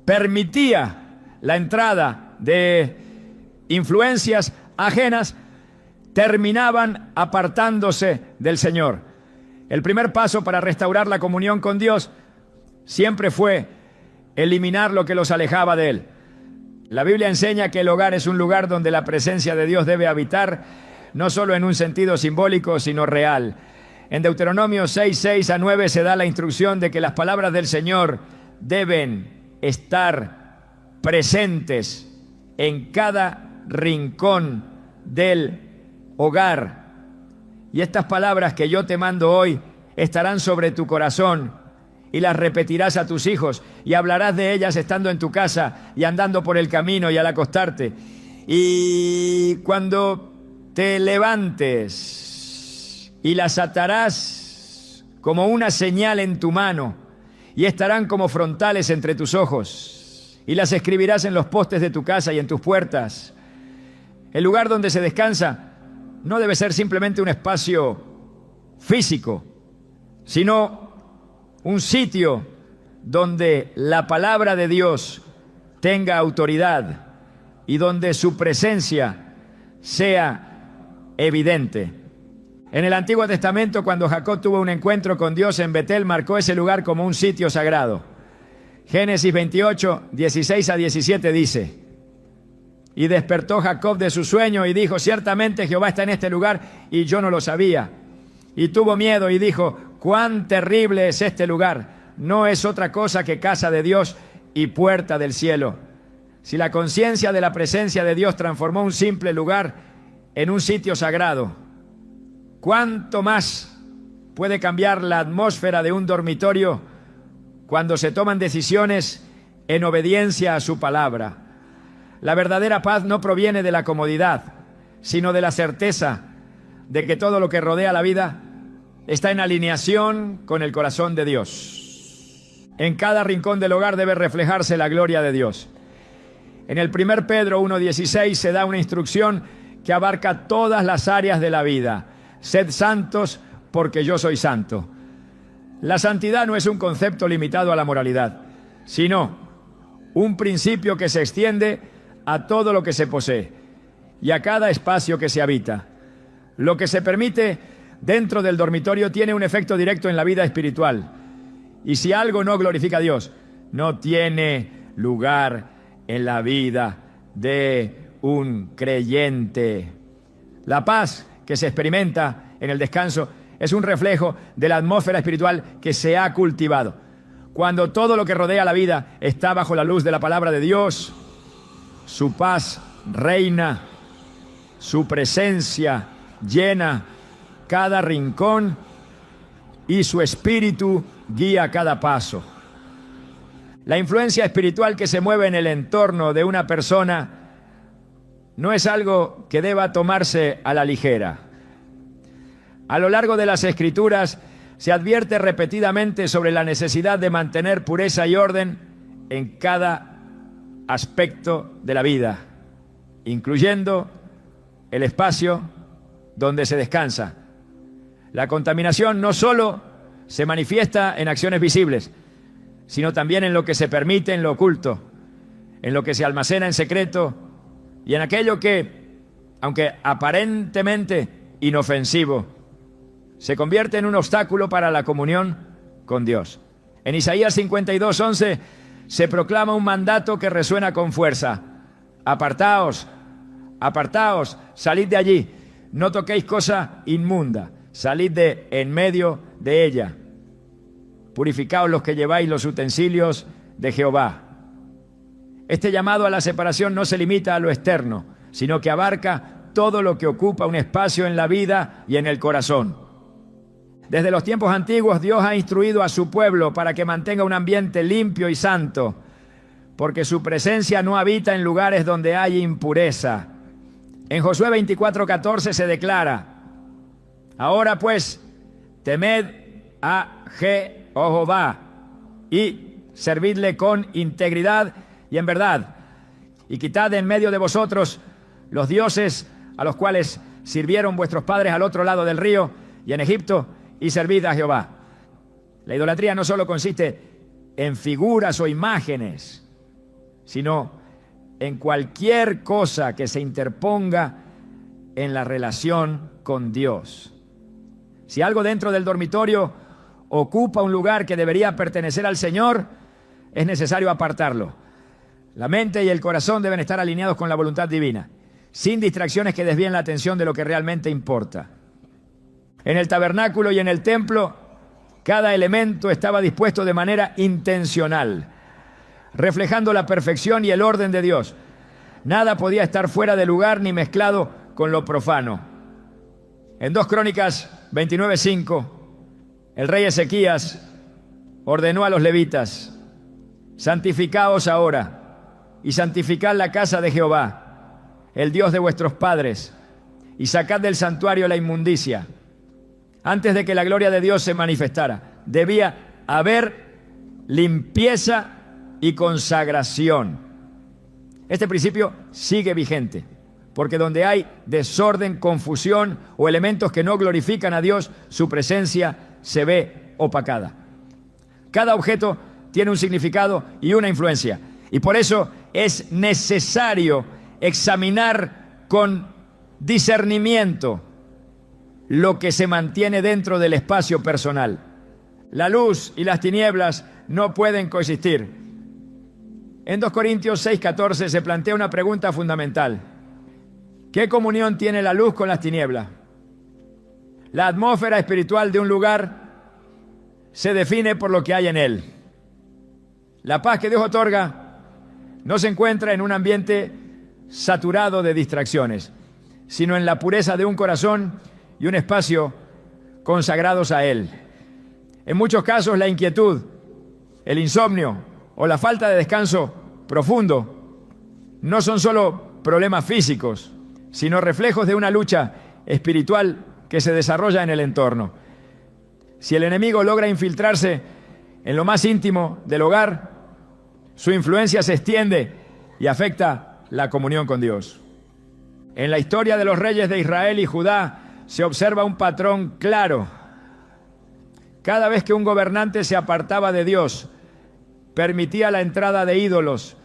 permitía la entrada de influencias ajenas, terminaban apartándose del Señor. El primer paso para restaurar la comunión con Dios siempre fue eliminar lo que los alejaba de Él. La Biblia enseña que el hogar es un lugar donde la presencia de Dios debe habitar, no solo en un sentido simbólico, sino real. En Deuteronomio 6:6-9 se da la instrucción de que las palabras del Señor deben estar presentes en cada rincón del hogar. Y estas palabras que yo te mando hoy estarán sobre tu corazón y las repetirás a tus hijos y hablarás de ellas estando en tu casa y andando por el camino y al acostarte. Y cuando te levantes, y las atarás como una señal en tu mano y estarán como frontales entre tus ojos, y las escribirás en los postes de tu casa y en tus puertas. El lugar donde se descansa no debe ser simplemente un espacio físico, sino un sitio donde la palabra de Dios tenga autoridad y donde su presencia sea evidente. En el Antiguo Testamento, cuando Jacob tuvo un encuentro con Dios en Betel, marcó ese lugar como un sitio sagrado. Génesis 28:16-17 dice: y despertó Jacob de su sueño y dijo: ciertamente Jehová está en este lugar y yo no lo sabía. Y tuvo miedo y dijo: cuán terrible es este lugar, no es otra cosa que casa de Dios y puerta del cielo. Si la conciencia de la presencia de Dios transformó un simple lugar en un sitio sagrado, ¿cuánto más puede cambiar la atmósfera de un dormitorio cuando se toman decisiones en obediencia a su palabra? La verdadera paz no proviene de la comodidad, sino de la certeza de que todo lo que rodea la vida está en alineación con el corazón de Dios. En cada rincón del hogar debe reflejarse la gloria de Dios. En el 1 Pedro 1:16 se da una instrucción que abarca todas las áreas de la vida. Sed santos porque yo soy santo. La santidad no es un concepto limitado a la moralidad, sino un principio que se extiende a todo lo que se posee y a cada espacio que se habita. Lo que se permite dentro del dormitorio tiene un efecto directo en la vida espiritual. Y si algo no glorifica a Dios, no tiene lugar en la vida de un creyente. La paz que se experimenta en el descanso es un reflejo de la atmósfera espiritual que se ha cultivado. Cuando todo lo que rodea la vida está bajo la luz de la palabra de Dios, su paz reina, su presencia llena cada rincón y su espíritu guía cada paso. La influencia espiritual que se mueve en el entorno de una persona no es algo que deba tomarse a la ligera. A lo largo de las Escrituras se advierte repetidamente sobre la necesidad de mantener pureza y orden en cada aspecto de la vida, incluyendo el espacio donde se descansa. La contaminación no solo se manifiesta en acciones visibles, sino también en lo que se permite en lo oculto, en lo que se almacena en secreto y en aquello que, aunque aparentemente inofensivo, se convierte en un obstáculo para la comunión con Dios. En Isaías 52:11 se proclama un mandato que resuena con fuerza: apartaos, apartaos, salid de allí, no toquéis cosa inmunda, salid de en medio de ella. Purificaos los que lleváis los utensilios de Jehová. Este llamado a la separación no se limita a lo externo, sino que abarca todo lo que ocupa un espacio en la vida y en el corazón. Desde los tiempos antiguos Dios ha instruido a su pueblo para que mantenga un ambiente limpio y santo, porque su presencia no habita en lugares donde hay impureza. En Josué 24:14 se declara: ahora pues, temed a Jehová y servidle con integridad y en verdad, y quitad de en medio de vosotros los dioses a los cuales sirvieron vuestros padres al otro lado del río y en Egipto, y servid a Jehová. La idolatría no solo consiste en figuras o imágenes, sino en cualquier cosa que se interponga en la relación con Dios. Si algo dentro del dormitorio ocupa un lugar que debería pertenecer al Señor, es necesario apartarlo. La mente y el corazón deben estar alineados con la voluntad divina, sin distracciones que desvíen la atención de lo que realmente importa. En el tabernáculo y en el templo, cada elemento estaba dispuesto de manera intencional, reflejando la perfección y el orden de Dios. Nada podía estar fuera de lugar ni mezclado con lo profano. En 2 Crónicas 29:5, el rey Ezequías ordenó a los levitas: santificaos ahora y santificad la casa de Jehová, el Dios de vuestros padres, y sacad del santuario la inmundicia. Antes de que la gloria de Dios se manifestara, debía haber limpieza y consagración. Este principio sigue vigente, porque donde hay desorden, confusión o elementos que no glorifican a Dios, su presencia se ve opacada. Cada objeto tiene un significado y una influencia, y por eso es necesario examinar con discernimiento lo que se mantiene dentro del espacio personal. La luz y las tinieblas no pueden coexistir. En 2 Corintios 6:14 se plantea una pregunta fundamental: ¿qué comunión tiene la luz con las tinieblas? La atmósfera espiritual de un lugar se define por lo que hay en él. La paz que Dios otorga no se encuentra en un ambiente saturado de distracciones, sino en la pureza de un corazón y un espacio consagrados a Él. En muchos casos, la inquietud, el insomnio o la falta de descanso profundo no son solo problemas físicos, sino reflejos de una lucha espiritual que se desarrolla en el entorno. Si el enemigo logra infiltrarse en lo más íntimo del hogar, su influencia se extiende y afecta la comunión con Dios. En la historia de los reyes de Israel y Judá se observa un patrón claro. Cada vez que un gobernante se apartaba de Dios, permitía la entrada de ídolos,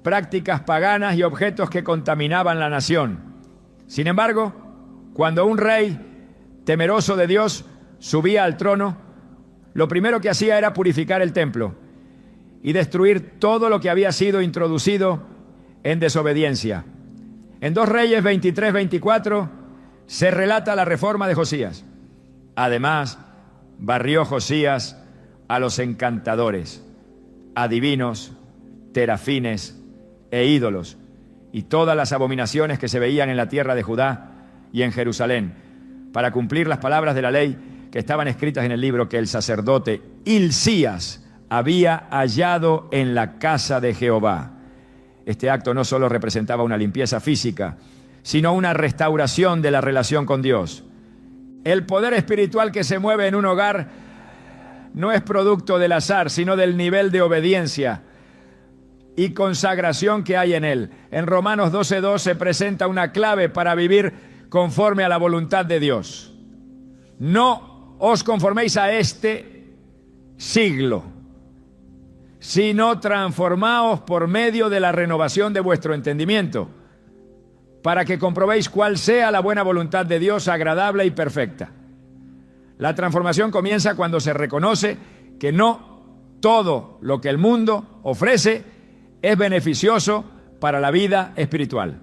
prácticas paganas y objetos que contaminaban la nación. Sin embargo, cuando un rey temeroso de Dios subía al trono, lo primero que hacía era purificar el templo y destruir todo lo que había sido introducido en desobediencia. En 2 Reyes 23-24 se relata la reforma de Josías. Además, barrió Josías a los encantadores, adivinos, terafines e ídolos, y todas las abominaciones que se veían en la tierra de Judá y en Jerusalén, para cumplir las palabras de la ley que estaban escritas en el libro que el sacerdote Hilcías había hallado en la casa de Jehová. Este acto no solo representaba una limpieza física, sino una restauración de la relación con Dios. El poder espiritual que se mueve en un hogar no es producto del azar, sino del nivel de obediencia y consagración que hay en él. En Romanos 12:2 se presenta una clave para vivir conforme a la voluntad de Dios. No os conforméis a este siglo, sino transformaos por medio de la renovación de vuestro entendimiento, para que comprobéis cuál sea la buena voluntad de Dios, agradable y perfecta. La transformación comienza cuando se reconoce que no todo lo que el mundo ofrece es beneficioso para la vida espiritual.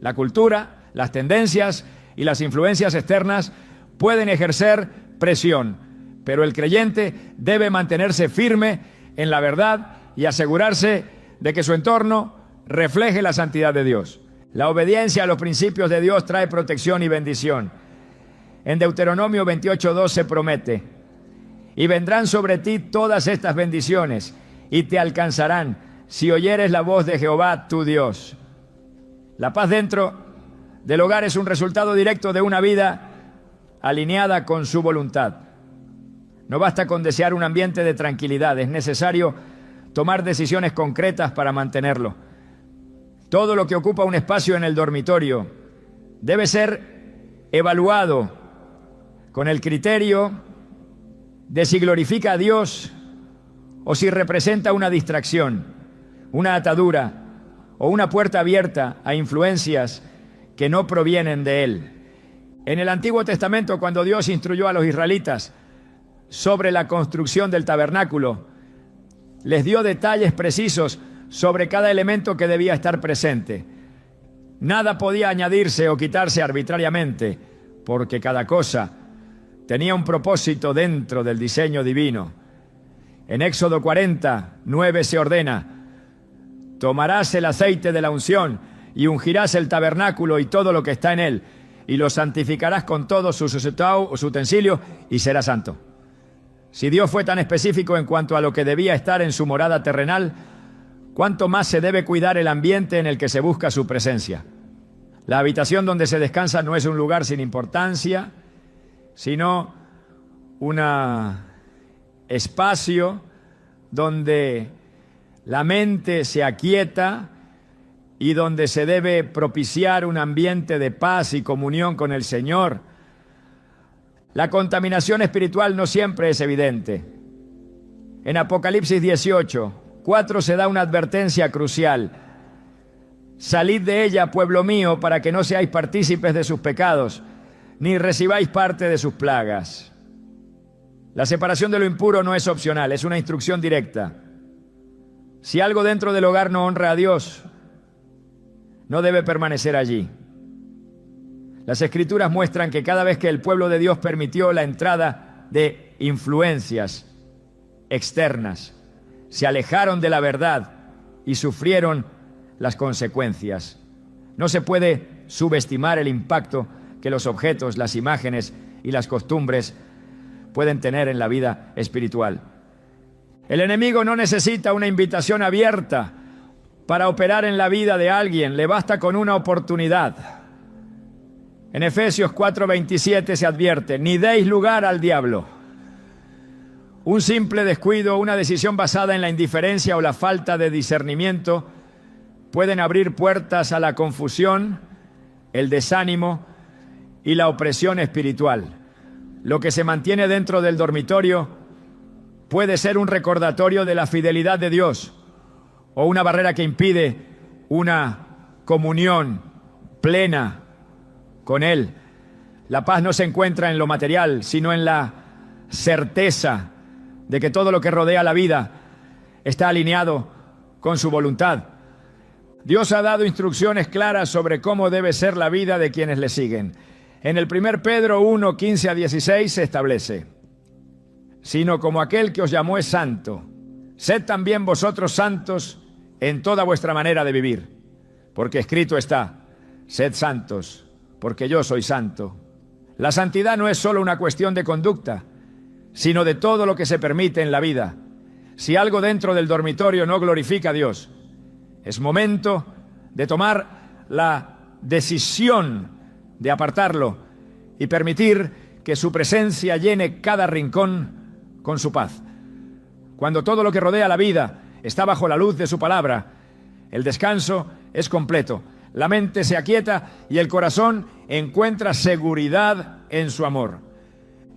La cultura, las tendencias y las influencias externas pueden ejercer presión, pero el creyente debe mantenerse firme en la verdad y asegurarse de que su entorno refleje la santidad de Dios. La obediencia a los principios de Dios trae protección y bendición. En Deuteronomio 28:12 promete: y vendrán sobre ti todas estas bendiciones y te alcanzarán si oyeres la voz de Jehová tu Dios. La paz dentro del hogar es un resultado directo de una vida alineada con su voluntad. No basta con desear un ambiente de tranquilidad, es necesario tomar decisiones concretas para mantenerlo. Todo lo que ocupa un espacio en el dormitorio debe ser evaluado con el criterio de si glorifica a Dios o si representa una distracción, una atadura o una puerta abierta a influencias que no provienen de Él. En el Antiguo Testamento, cuando Dios instruyó a los israelitas sobre la construcción del tabernáculo, les dio detalles precisos sobre cada elemento que debía estar presente. Nada podía añadirse o quitarse arbitrariamente, porque cada cosa tenía un propósito dentro del diseño divino. En Éxodo 40:9 se ordena: tomarás el aceite de la unción y ungirás el tabernáculo y todo lo que está en él, y lo santificarás con todos sus utensilios y será santo. Si Dios fue tan específico en cuanto a lo que debía estar en su morada terrenal, ¿cuánto más se debe cuidar el ambiente en el que se busca su presencia? La habitación donde se descansa no es un lugar sin importancia, sino un espacio donde la mente se aquieta y donde se debe propiciar un ambiente de paz y comunión con el Señor. La contaminación espiritual no siempre es evidente. En Apocalipsis 18:4 se da una advertencia crucial: salid de ella, pueblo mío, para que no seáis partícipes de sus pecados, ni recibáis parte de sus plagas. La separación de lo impuro no es opcional, es una instrucción directa. Si algo dentro del hogar no honra a Dios, no debe permanecer allí. Las Escrituras muestran que cada vez que el pueblo de Dios permitió la entrada de influencias externas, se alejaron de la verdad y sufrieron las consecuencias. No se puede subestimar el impacto que los objetos, las imágenes y las costumbres pueden tener en la vida espiritual. El enemigo no necesita una invitación abierta para operar en la vida de alguien, le basta con una oportunidad. En Efesios 4:27 se advierte: ni deis lugar al diablo. Un simple descuido, una decisión basada en la indiferencia o la falta de discernimiento pueden abrir puertas a la confusión, el desánimo y la opresión espiritual. Lo que se mantiene dentro del dormitorio puede ser un recordatorio de la fidelidad de Dios o una barrera que impide una comunión plena con Él. La paz no se encuentra en lo material, sino en la certeza de que todo lo que rodea la vida está alineado con su voluntad. Dios ha dado instrucciones claras sobre cómo debe ser la vida de quienes le siguen. En el 1 Pedro 1:15-16 se establece: sino como aquel que os llamó es santo, sed también vosotros santos en toda vuestra manera de vivir, porque escrito está: sed santos, porque yo soy santo. La santidad no es solo una cuestión de conducta, sino de todo lo que se permite en la vida. Si algo dentro del dormitorio no glorifica a Dios, es momento de tomar la decisión de apartarlo y permitir que su presencia llene cada rincón con su paz. Cuando todo lo que rodea la vida está bajo la luz de su palabra, el descanso es completo. La mente se aquieta y el corazón encuentra seguridad en su amor.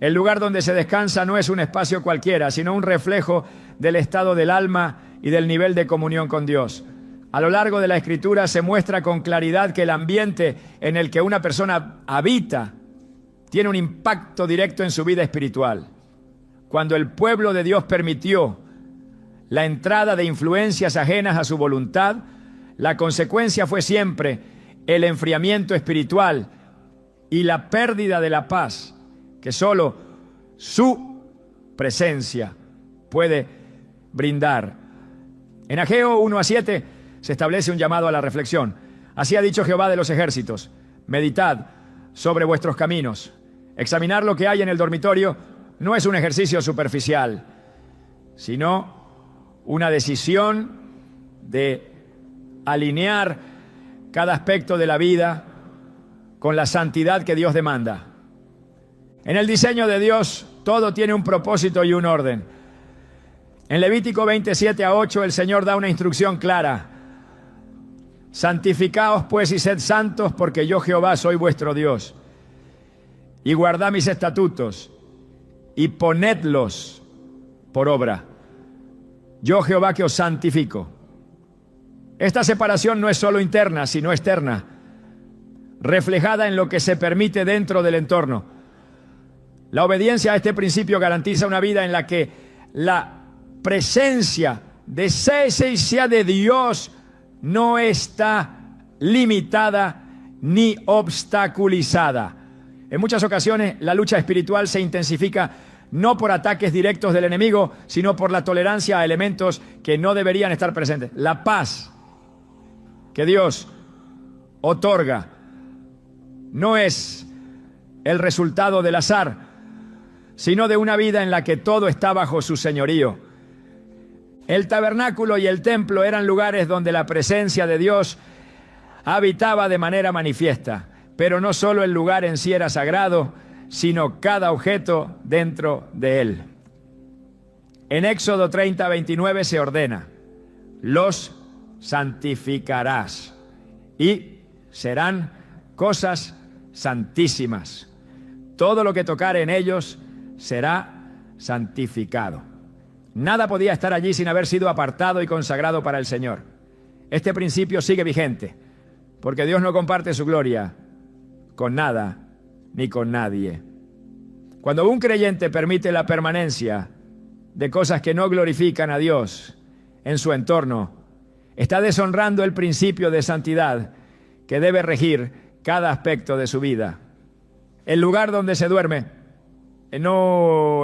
El lugar donde se descansa no es un espacio cualquiera, sino un reflejo del estado del alma y del nivel de comunión con Dios. A lo largo de la Escritura se muestra con claridad que el ambiente en el que una persona habita tiene un impacto directo en su vida espiritual. Cuando el pueblo de Dios permitió la entrada de influencias ajenas a su voluntad, la consecuencia fue siempre el enfriamiento espiritual y la pérdida de la paz que solo su presencia puede brindar. En Ageo 1:7 se establece un llamado a la reflexión. Así ha dicho Jehová de los ejércitos: meditad sobre vuestros caminos, Examinar lo que hay en el dormitorio no es un ejercicio superficial, sino una decisión de alinear cada aspecto de la vida con la santidad que Dios demanda. En el diseño de Dios, todo tiene un propósito y un orden. En Levítico 27:8, el Señor da una instrucción clara. Santificaos pues y sed santos, porque yo Jehová soy vuestro Dios. Y guardad mis estatutos y ponedlos por obra. Yo Jehová que os santifico. Esta separación no es solo interna, sino externa, reflejada en lo que se permite dentro del entorno. La obediencia a este principio garantiza una vida en la que la presencia de esencia de Dios no está limitada ni obstaculizada. En muchas ocasiones la lucha espiritual se intensifica no por ataques directos del enemigo, sino por la tolerancia a elementos que no deberían estar presentes. La paz que Dios otorga no es el resultado del azar, sino de una vida en la que todo está bajo su señorío. El tabernáculo y el templo eran lugares donde la presencia de Dios habitaba de manera manifiesta, pero no solo el lugar en sí era sagrado, sino cada objeto dentro de él. En Éxodo 30:29 se ordena: los santificarás y serán cosas santísimas. Todo lo que tocare en ellos será santificado. Nada podía estar allí sin haber sido apartado y consagrado para el Señor. Este principio sigue vigente, porque Dios no comparte su gloria con nada ni con nadie. Cuando un creyente permite la permanencia de cosas que no glorifican a Dios en su entorno, está deshonrando el principio de santidad que debe regir cada aspecto de su vida. El lugar donde se duerme no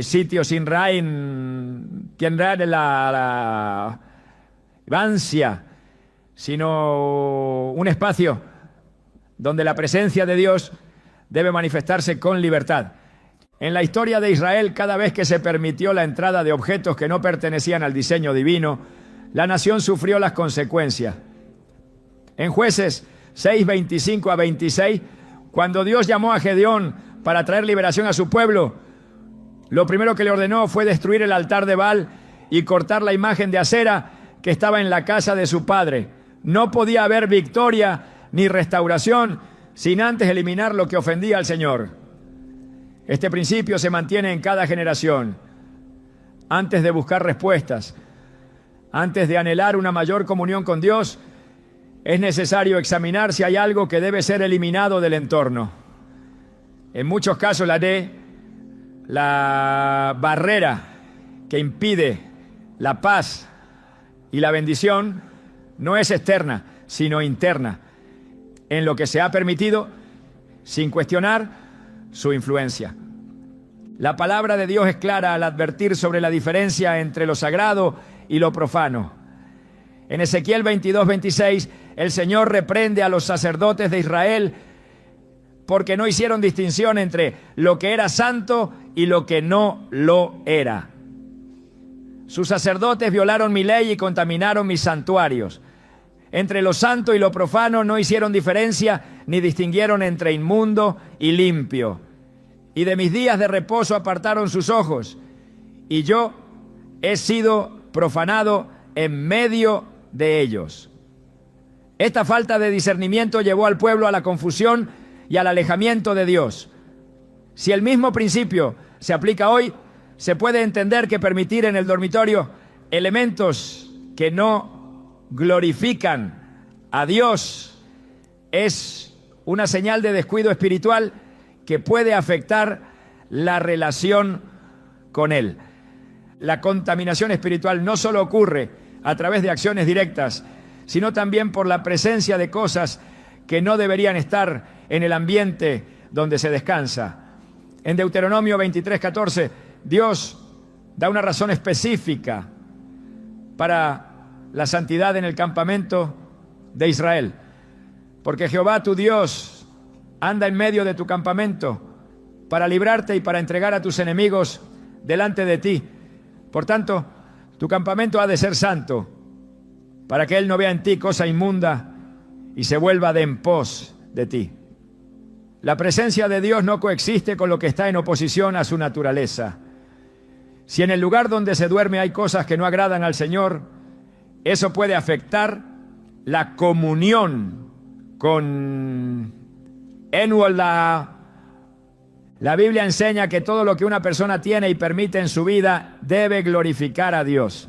sitio sin rain, quien la vancia, sino un espacio donde la presencia de Dios debe manifestarse con libertad. En la historia de Israel, cada vez que se permitió la entrada de objetos que no pertenecían al diseño divino, la nación sufrió las consecuencias. En Jueces 6:25-26, cuando Dios llamó a Gedeón para traer liberación a su pueblo, lo primero que le ordenó fue destruir el altar de Baal y cortar la imagen de Acera que estaba en la casa de su padre. No podía haber victoria ni restauración sin antes eliminar lo que ofendía al Señor. Este principio se mantiene en cada generación. Antes de buscar respuestas, antes de anhelar una mayor comunión con Dios, es necesario examinar si hay algo que debe ser eliminado del entorno. En muchos casos la barrera que impide la paz y la bendición no es externa, sino interna, en lo que se ha permitido sin cuestionar su influencia. La palabra de Dios es clara al advertir sobre la diferencia entre lo sagrado y lo profano. En Ezequiel 22:26, el Señor reprende a los sacerdotes de Israel porque no hicieron distinción entre lo que era santo y lo que no lo era. Sus sacerdotes violaron mi ley y contaminaron mis santuarios. Entre lo santo y lo profano no hicieron diferencia ni distinguieron entre inmundo y limpio. Y de mis días de reposo apartaron sus ojos, y yo he sido profanado en medio de ellos. Esta falta de discernimiento llevó al pueblo a la confusión y al alejamiento de Dios. Si el mismo principio se aplica hoy, se puede entender que permitir en el dormitorio elementos que no glorifican a Dios es una señal de descuido espiritual que puede afectar la relación con Él. La contaminación espiritual no solo ocurre a través de acciones directas, sino también por la presencia de cosas que no deberían estar en el ambiente donde se descansa. En Deuteronomio 23:14, Dios da una razón específica para la santidad en el campamento de Israel. Porque Jehová tu Dios anda en medio de tu campamento para librarte y para entregar a tus enemigos delante de ti. Por tanto, tu campamento ha de ser santo, para que Él no vea en ti cosa inmunda y se vuelva de en pos de ti. La presencia de Dios no coexiste con lo que está en oposición a su naturaleza. Si en el lugar donde se duerme hay cosas que no agradan al Señor, eso puede afectar la comunión con Enuola. La Biblia enseña que todo lo que una persona tiene y permite en su vida debe glorificar a Dios.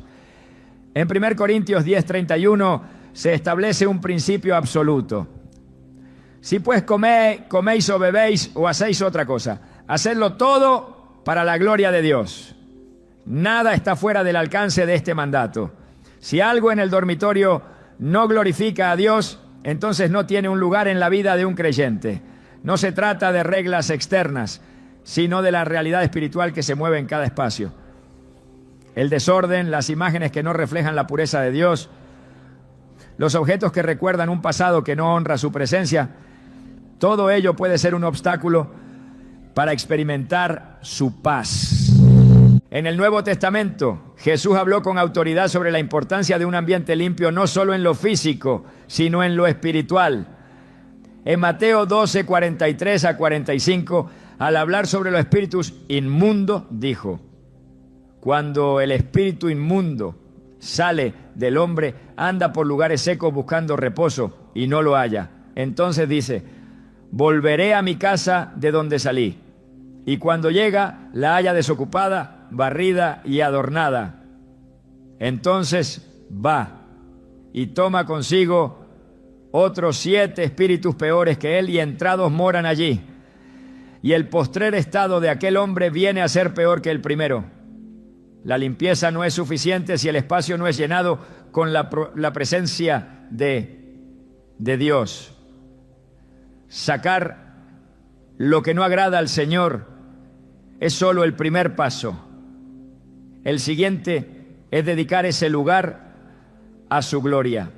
En 1 Corintios 10:31 se establece un principio absoluto. Si pues coméis o bebéis o hacéis otra cosa, hacedlo todo para la gloria de Dios. Nada está fuera del alcance de este mandato. Si algo en el dormitorio no glorifica a Dios, entonces no tiene un lugar en la vida de un creyente. No se trata de reglas externas, sino de la realidad espiritual que se mueve en cada espacio. El desorden, las imágenes que no reflejan la pureza de Dios, los objetos que recuerdan un pasado que no honra su presencia, todo ello puede ser un obstáculo para experimentar su paz. En el Nuevo Testamento, Jesús habló con autoridad sobre la importancia de un ambiente limpio, no solo en lo físico, sino en lo espiritual. En Mateo 12, 43 a 45, al hablar sobre los espíritus inmundos, dijo: cuando el espíritu inmundo sale del hombre, anda por lugares secos buscando reposo y no lo halla. Entonces dice: volveré a mi casa de donde salí. Y cuando llega, la halla desocupada, barrida y adornada. Entonces va y toma consigo otros 7 espíritus peores que él, y entrados moran allí. Y el postrer estado de aquel hombre viene a ser peor que el primero. La limpieza no es suficiente si el espacio no es llenado con la presencia de Dios. Sacar lo que no agrada al Señor es solo el primer paso. El siguiente es dedicar ese lugar a su gloria.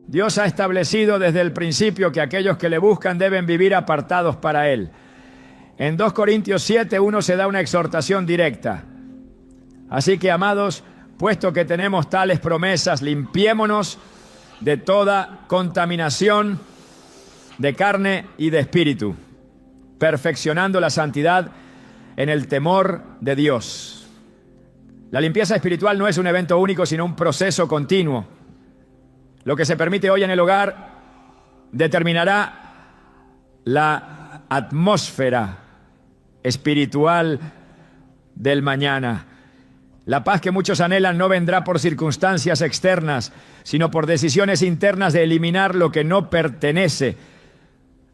Dios ha establecido desde el principio que aquellos que le buscan deben vivir apartados para Él. En 2 Corintios 7:1 se da una exhortación directa. Así que, amados, puesto que tenemos tales promesas, limpiémonos de toda contaminación de carne y de espíritu, perfeccionando la santidad en el temor de Dios. La limpieza espiritual no es un evento único, sino un proceso continuo. Lo que se permite hoy en el hogar determinará la atmósfera espiritual del mañana. La paz que muchos anhelan no vendrá por circunstancias externas, sino por decisiones internas de eliminar lo que no pertenece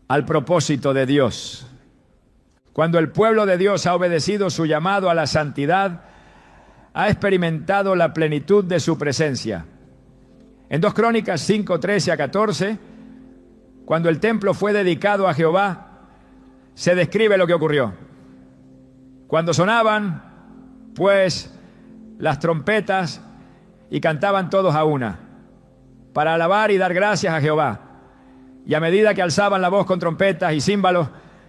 al propósito de Dios. Cuando el pueblo de Dios ha obedecido su llamado a la santidad, ha experimentado la plenitud de su presencia. En 2 Crónicas 5, 13 a 14, cuando el templo fue dedicado a Jehová, se describe lo que ocurrió. Cuando sonaban, pues, las trompetas y cantaban todos a una, para alabar y dar gracias a Jehová. Y a medida que alzaban la voz con trompetas y címbalos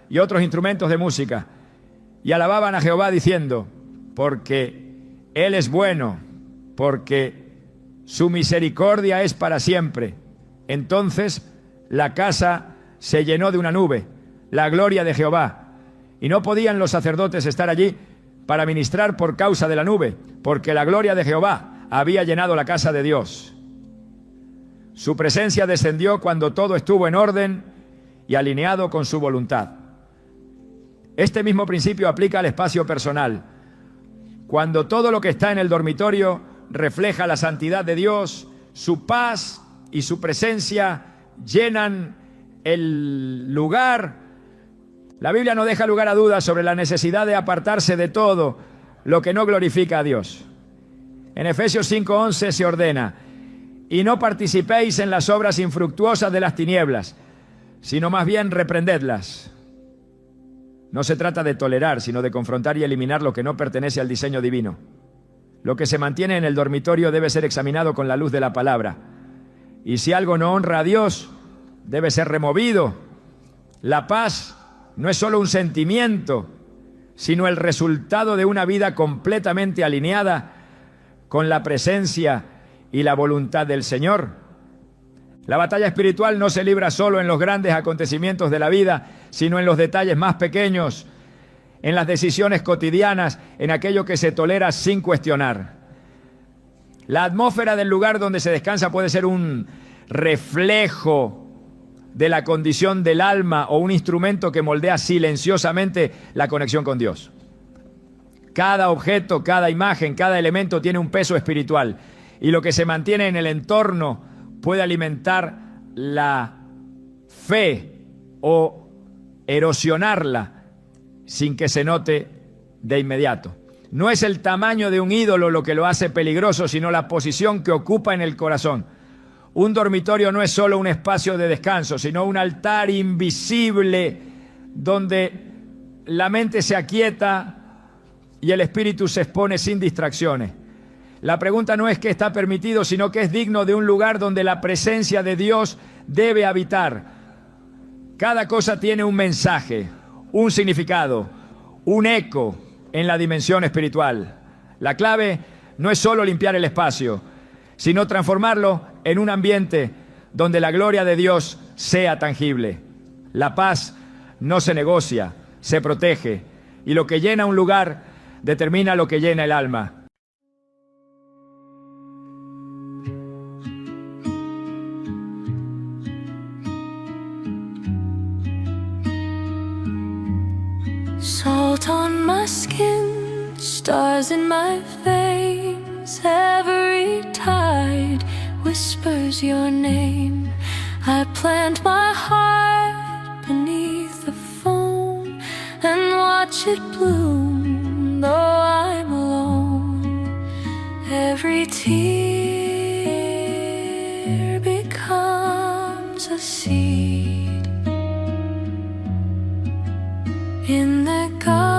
y otros instrumentos de música, y alababan a Jehová diciendo: porque Él es bueno, porque su misericordia es para siempre. Entonces la casa se llenó de una nube, la gloria de Jehová, y no podían los sacerdotes estar allí para ministrar por causa de la nube, porque la gloria de Jehová había llenado la casa de Dios. Su presencia descendió cuando todo estuvo en orden y alineado con su voluntad. Este mismo principio aplica al espacio personal. Cuando todo lo que está en el dormitorio refleja la santidad de Dios, su paz y su presencia llenan el lugar. La Biblia no deja lugar a dudas sobre la necesidad de apartarse de todo lo que no glorifica a Dios. En Efesios 5:11 se ordena: y no participéis en las obras infructuosas de las tinieblas, sino más bien reprendedlas. No se trata de tolerar, sino de confrontar y eliminar lo que no pertenece al diseño divino. Lo que se mantiene en el dormitorio debe ser examinado con la luz de la palabra. Y si algo no honra a Dios, debe ser removido La paz no es solo un sentimiento, sino el resultado de una vida completamente alineada con la presencia y la voluntad del Señor. La batalla espiritual no se libra solo en los grandes acontecimientos de la vida, sino en los detalles más pequeños, en las decisiones cotidianas, en aquello que se tolera sin cuestionar. La atmósfera del lugar donde se descansa puede ser un reflejo de la condición del alma o un instrumento que moldea silenciosamente la conexión con Dios. Cada objeto, cada imagen, cada elemento tiene un peso espiritual, y lo que se mantiene en el entorno puede alimentar la fe o erosionarla sin que se note de inmediato. No es el tamaño de un ídolo lo que lo hace peligroso, sino la posición que ocupa en el corazón. Un dormitorio no es solo un espacio de descanso, sino un altar invisible donde la mente se aquieta y el espíritu se expone sin distracciones. La pregunta no es qué está permitido, sino que es digno de un lugar donde la presencia de Dios debe habitar. Cada cosa tiene un mensaje, un significado, un eco en la dimensión espiritual. La clave no es solo limpiar el espacio, sino transformarlo en un ambiente donde la gloria de Dios sea tangible. La paz no se negocia, se protege, y lo que llena un lugar determina lo que llena el alma. Salt on my skin, stars in my veins, every tide whispers your name. I plant my heart beneath the foam and watch it bloom, though I'm alone. Every tear becomes a seed in the garden.